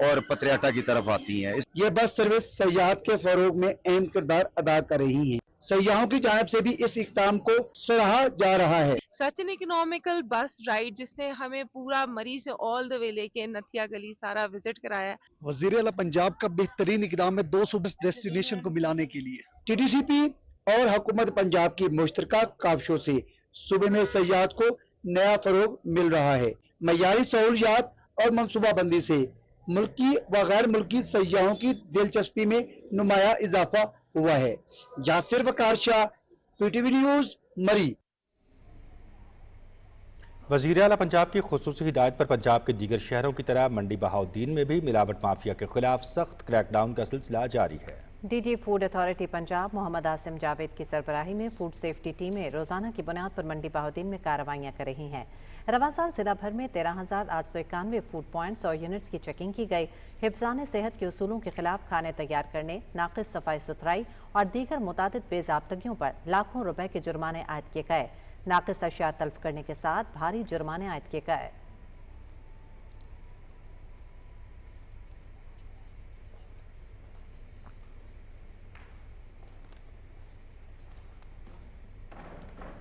और पत्रियाटा की तरफ आती हैं। ये बस सर्विस सयाहत के फरोग में अहम किरदार अदा कर रही है। सयाहों की जानिब से भी इस इक़दाम को सराहा जा रहा है। सच एन इकोनॉमिकल बस राइड जिसने हमें पूरा मरी से ऑल द वे लेके नथिया गली सारा विजिट कराया। वज़ीर आला पंजाब का बेहतरीन इक़दाम है 2 सूबे डेस्टिनेशन को मिलाने के लिए। TDCP और हुकूमत पंजाब की मुश्तरका काविशों से सूबे में सयाहत को नया फरोग मिल रहा है। मयारी सहूलियात और मनसूबाबंदी से मुल्की व गैर मुल्की सयाहों की दिलचस्पी में नुमाया इजाफा हुआ है। यासिर वकार शाह, PTV न्यूज़, मरी। वज़ीर आला पंजाब की खुसूसी हिदायत पर पंजाब के दीगर शहरों की तरह मंडी बहाउद्दीन में भी मिलावट माफिया के खिलाफ सख्त क्रैकडाउन का सिलसिला जारी है। DG food authority Punjab Mohammad Asim Javed की सरबराही में फूड सेफ्टी टीमें रोजाना की बुनियाद पर मंडी बहाउद्दीन में कार्रवाइयाँ कर रही हैं। रवां साल जिला भर में 13,891 फूड पॉइंट्स और यूनिट्स की चेकिंग की गई। हिफ्ज़ान सेहत के उसूलों के खिलाफ खाने तैयार करने, नाक़िस सफाई सुथराई और दीगर मुतादिद बेज़ाब्तगियों पर लाखों रुपए के जुर्माने आयद किए गए। नाक़िस अशिया तल्फ करने के साथ भारी जुर्माने आयद किए गए।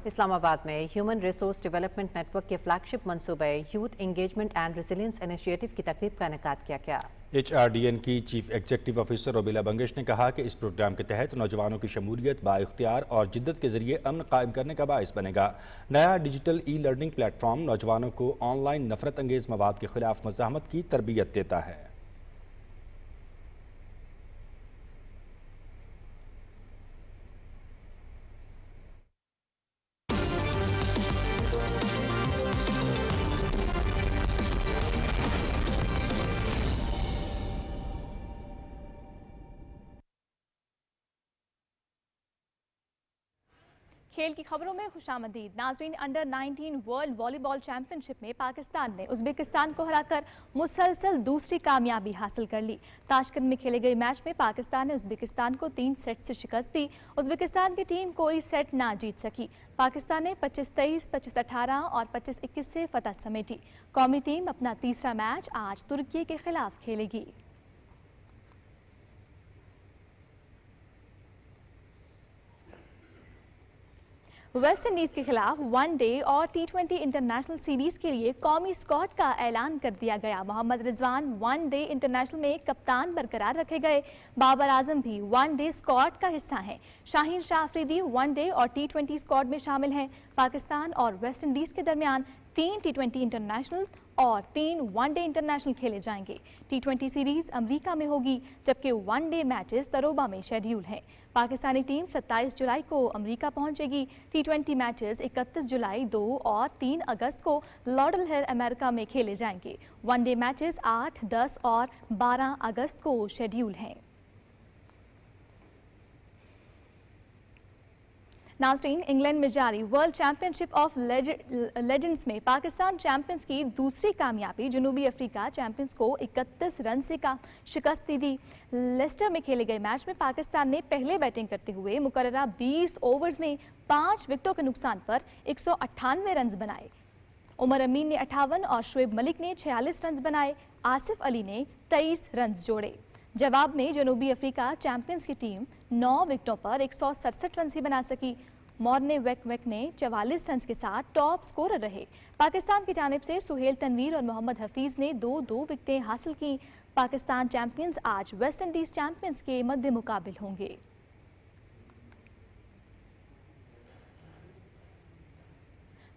इस्लामाबाद में ह्यूमन रिसोर्स डेवलपमेंट नेटवर्क के फ्लैगशिप मंसूबे youth engagement and resilience initiative की तकरीब का इनेकाद किया गया। HRDN की चीफ एग्जीक्यूटिव ऑफिसर रोबिला बंगश ने कहा कि इस प्रोग्राम के तहत नौजवानों की शमूलियत बाइख्तियार और जिद्दत के जरिए अमन कायम करने का बाइस बनेगा। नया डिजिटल ई-लर्निंग प्लेटफॉर्म नौजवानों को ऑनलाइन नफरत अंगेज मवाद के खिलाफ मज़ाहमत की तरबियत देता है। खेल की खबरों में खुशामदीद। नाजरीन, अंडर 19 वर्ल्ड वॉलीबॉल चैंपियनशिप में पाकिस्तान ने उज़्बेकिस्तान को हराकर मुसलसल दूसरी कामयाबी हासिल कर ली। ताशकंद में खेले गए मैच में पाकिस्तान ने उज़्बेकिस्तान को 3 सेट से शिकस्त दी। उज़्बेकिस्तान की टीम कोई सेट ना जीत सकी। पाकिस्तान ने 25-23, 25-18 और 25-21 से फतह समेटी। कौमी टीम अपना तीसरा मैच आज तुर्की के खिलाफ खेलेगी। वेस्ट इंडीज के खिलाफ वनडे और T20 इंटरनेशनल सीरीज के लिए कौमी स्क्वाड का ऐलान कर दिया गया। मोहम्मद रिजवान वनडे इंटरनेशनल में कप्तान बरकरार रखे गए। बाबर आजम भी वनडे स्क्वाड का हिस्सा हैं। शाहीन शाह अफरीदी वनडे और T20 स्क्वाड में शामिल हैं। पाकिस्तान और वेस्ट इंडीज के दरमियान 3 T20 इंटरनेशनल और 3 वनडे इंटरनेशनल खेले जाएंगे। T20 सीरीज अमेरिका में होगी, जबकि वनडे मैचेस तरोबा में शेड्यूल हैं। पाकिस्तानी टीम 27 जुलाई को अमेरिका पहुंचेगी। T20 मैचेस 31 जुलाई, 2 और 3 अगस्त को लॉडल हिल अमेरिका में खेले जाएंगे। वनडे मैचेस 8, 10 और 12 अगस्त को शेड्यूल हैं। नाज़रीन, इंग्लैंड में जारी वर्ल्ड चैंपियनशिप ऑफ लेजेंड्स में पाकिस्तान चैंपियंस की दूसरी कामयाबी जनूबी अफ्रीका चैंपियंस को 31 रन से शिकस्त दी। लेस्टर में खेले गए मैच में पाकिस्तान ने पहले बैटिंग करते हुए मुकर्ररा 20 ओवर्स में 5 विकेटों के नुकसान पर 198 रन बनाए। उमर अमीन ने 58 और शुएब मलिक ने 46 रन बनाए। आसिफ अली ने 23 रन जोड़े। जवाब में जनूबी अफ्रीका चैंपियंस की टीम 9 विकेटों पर 167 रन ही बना सकी। मॉर्ने वेक ने 44 रन के साथ टॉप स्कोरर रहे। पाकिस्तान की जानिब से सुहेल तनवीर और मोहम्मद हफीज ने 2-2 विकेटें हासिल की। पाकिस्तान चैंपियंस आज वेस्ट इंडीज चैंपियंस के मद्दे मुकाबिल होंगे।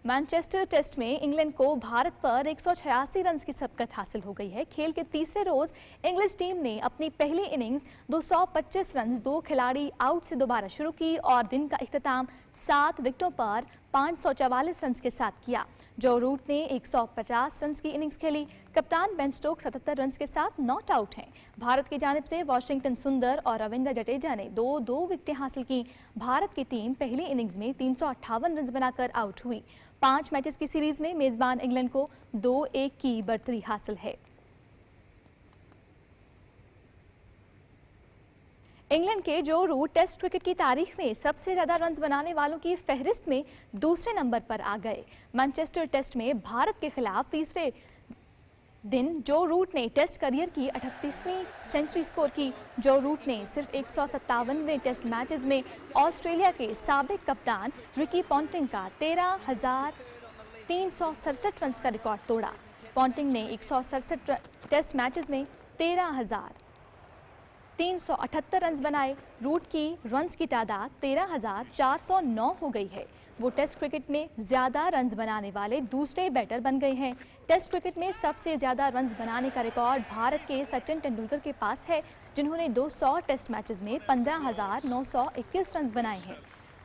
मैनचेस्टर टेस्ट में इंग्लैंड को भारत पर 186 रन की सबकत हासिल हो गई है। खेल के तीसरे रोज इंग्लिश टीम ने अपनी पहली इनिंग्स 225 रन 2 खिलाड़ी आउट से दोबारा शुरू की और दिन का इख्तिताम 7 विकेटों पर 544 रन के साथ किया। जो रूट ने 150 रन की इनिंग्स खेली। कप्तान बेन स्टोक्स 77 रन के साथ नॉट आउट हैं। भारत की जानिब से वाशिंगटन सुंदर और रविंद्र जडेजा ने 2-2 विकेटें हासिल की। भारत की टीम पहली इनिंग्स में 358 रन बनाकर आउट हुई। 5 मैचेस की सीरीज में मेजबान इंग्लैंड को 2-1 की बढ़तरी हासिल है। इंग्लैंड के जो रूट टेस्ट क्रिकेट की तारीख में सबसे ज्यादा रन बनाने वालों की फहरिस्त में दूसरे नंबर पर आ गए। मैनचेस्टर टेस्ट में भारत के खिलाफ तीसरे दिन जो रूट ने टेस्ट करियर की 38वीं सेंचुरी स्कोर की। जो रूट ने सिर्फ 157वें टेस्ट मैचेस में ऑस्ट्रेलिया के साबिक कप्तान रिकी पॉन्टिंग का 13,367 रन का रिकॉर्ड तोड़ा। पॉन्टिंग ने 167 टेस्ट मैचेस में 13,378 रन बनाए। रूट की रन्स की तादाद 13,409 हो गई है। वो टेस्ट क्रिकेट में ज़्यादा रन्स बनाने वाले दूसरे बैटर बन गए हैं। टेस्ट क्रिकेट में सबसे ज़्यादा रन्स बनाने का रिकॉर्ड भारत के सचिन तेंदुलकर के पास है, जिन्होंने 200 टेस्ट मैचेस में 15,921 रन बनाए हैं।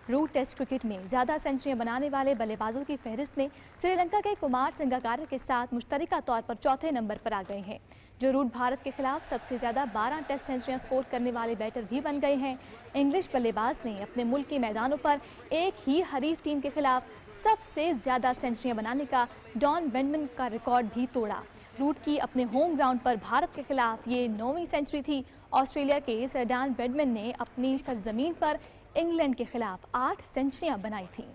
रूट टेस्ट क्रिकेट में ज़्यादा सेंचुरियां बनाने वाले बल्लेबाजों की फहरिस्त में श्रीलंका के कुमार संगकारा के साथ मुश्तरका तौर पर चौथे नंबर पर आ गए हैं। जो रूट भारत के खिलाफ सबसे ज़्यादा 12 टेस्ट सेंचुरियां स्कोर करने वाले बैटर भी बन गए हैं। इंग्लिश बल्लेबाज ने अपने मुल्क के मैदानों पर एक ही हरीफ टीम के खिलाफ सबसे ज़्यादा सेंचुरियां बनाने का डॉन ब्रैडमैन का रिकॉर्ड भी तोड़ा। रूट की अपने होम ग्राउंड पर भारत के खिलाफ ये 9वीं सेंचुरी थी। ऑस्ट्रेलिया के सर डॉन ब्रैडमैन ने अपनी सरजमीन पर इंग्लैंड के खिलाफ 8 सेंचुरियां बनाई थीं।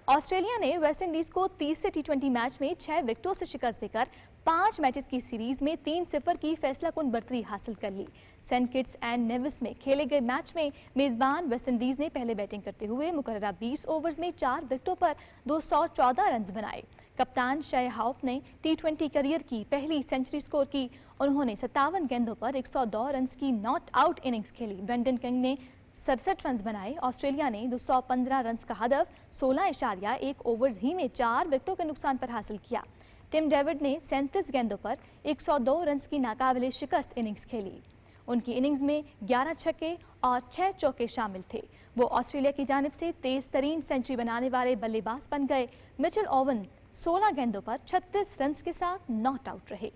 ऑस्ट्रेलिया ने वेस्ट इंडीज को तीसरे टी20 मैच में 6 विकेटों से शिकस्त देकर 5 मैचेस की सीरीज में 3-0 की फैसलाकुन बढ़तरी हासिल कर ली। सेंट किट्स एंड नेविस में खेले गए मैच में मेजबान वेस्ट इंडीज ने पहले बैटिंग करते हुए मुकर्ररा 20 ओवर्स में 4 विकेटों पर 214 रन बनाए। कप्तान शय हाउप ने टी20 करियर की पहली सेंचुरी स्कोर की। उन्होंने 57 गेंदों पर 102 रन की नॉट आउट इनिंग्स खेली। ब्रेंडन किंग ने 67 रन बनाए। ऑस्ट्रेलिया ने 215 रन का हदफ 16.1 ओवर्स ही में 4 विकेटों के नुकसान पर हासिल किया। टिम डेविड ने 37 गेंदों पर 102 रन की नाकाबिले शिकस्त इनिंग्स खेली। उनकी इनिंग्स में 11 छक्के और 6 चौके शामिल थे। वो ऑस्ट्रेलिया की जानिब से तेज तरीन सेंचुरी बनाने वाले बल्लेबाज बन गए। मिचेल ओवन 16 गेंदों पर 36 रन के साथ नॉट आउट रहे।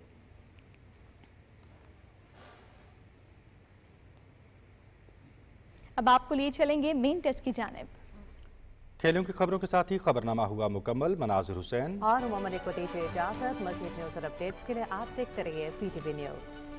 अब आपको लिए चलेंगे मेन टेस्ट की जानिब। खेलों की खबरों के साथ ही खबरनामा हुआ मुकम्मल। मनाजिर हुसैन और मोहम्मद को दीजिए इजाजत। मज़ीद न्यूज़ और अपडेट्स के लिए आप देखते रहिए PTV न्यूज़।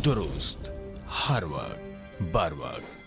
दुरुस्त हर वक्त बर वक्त।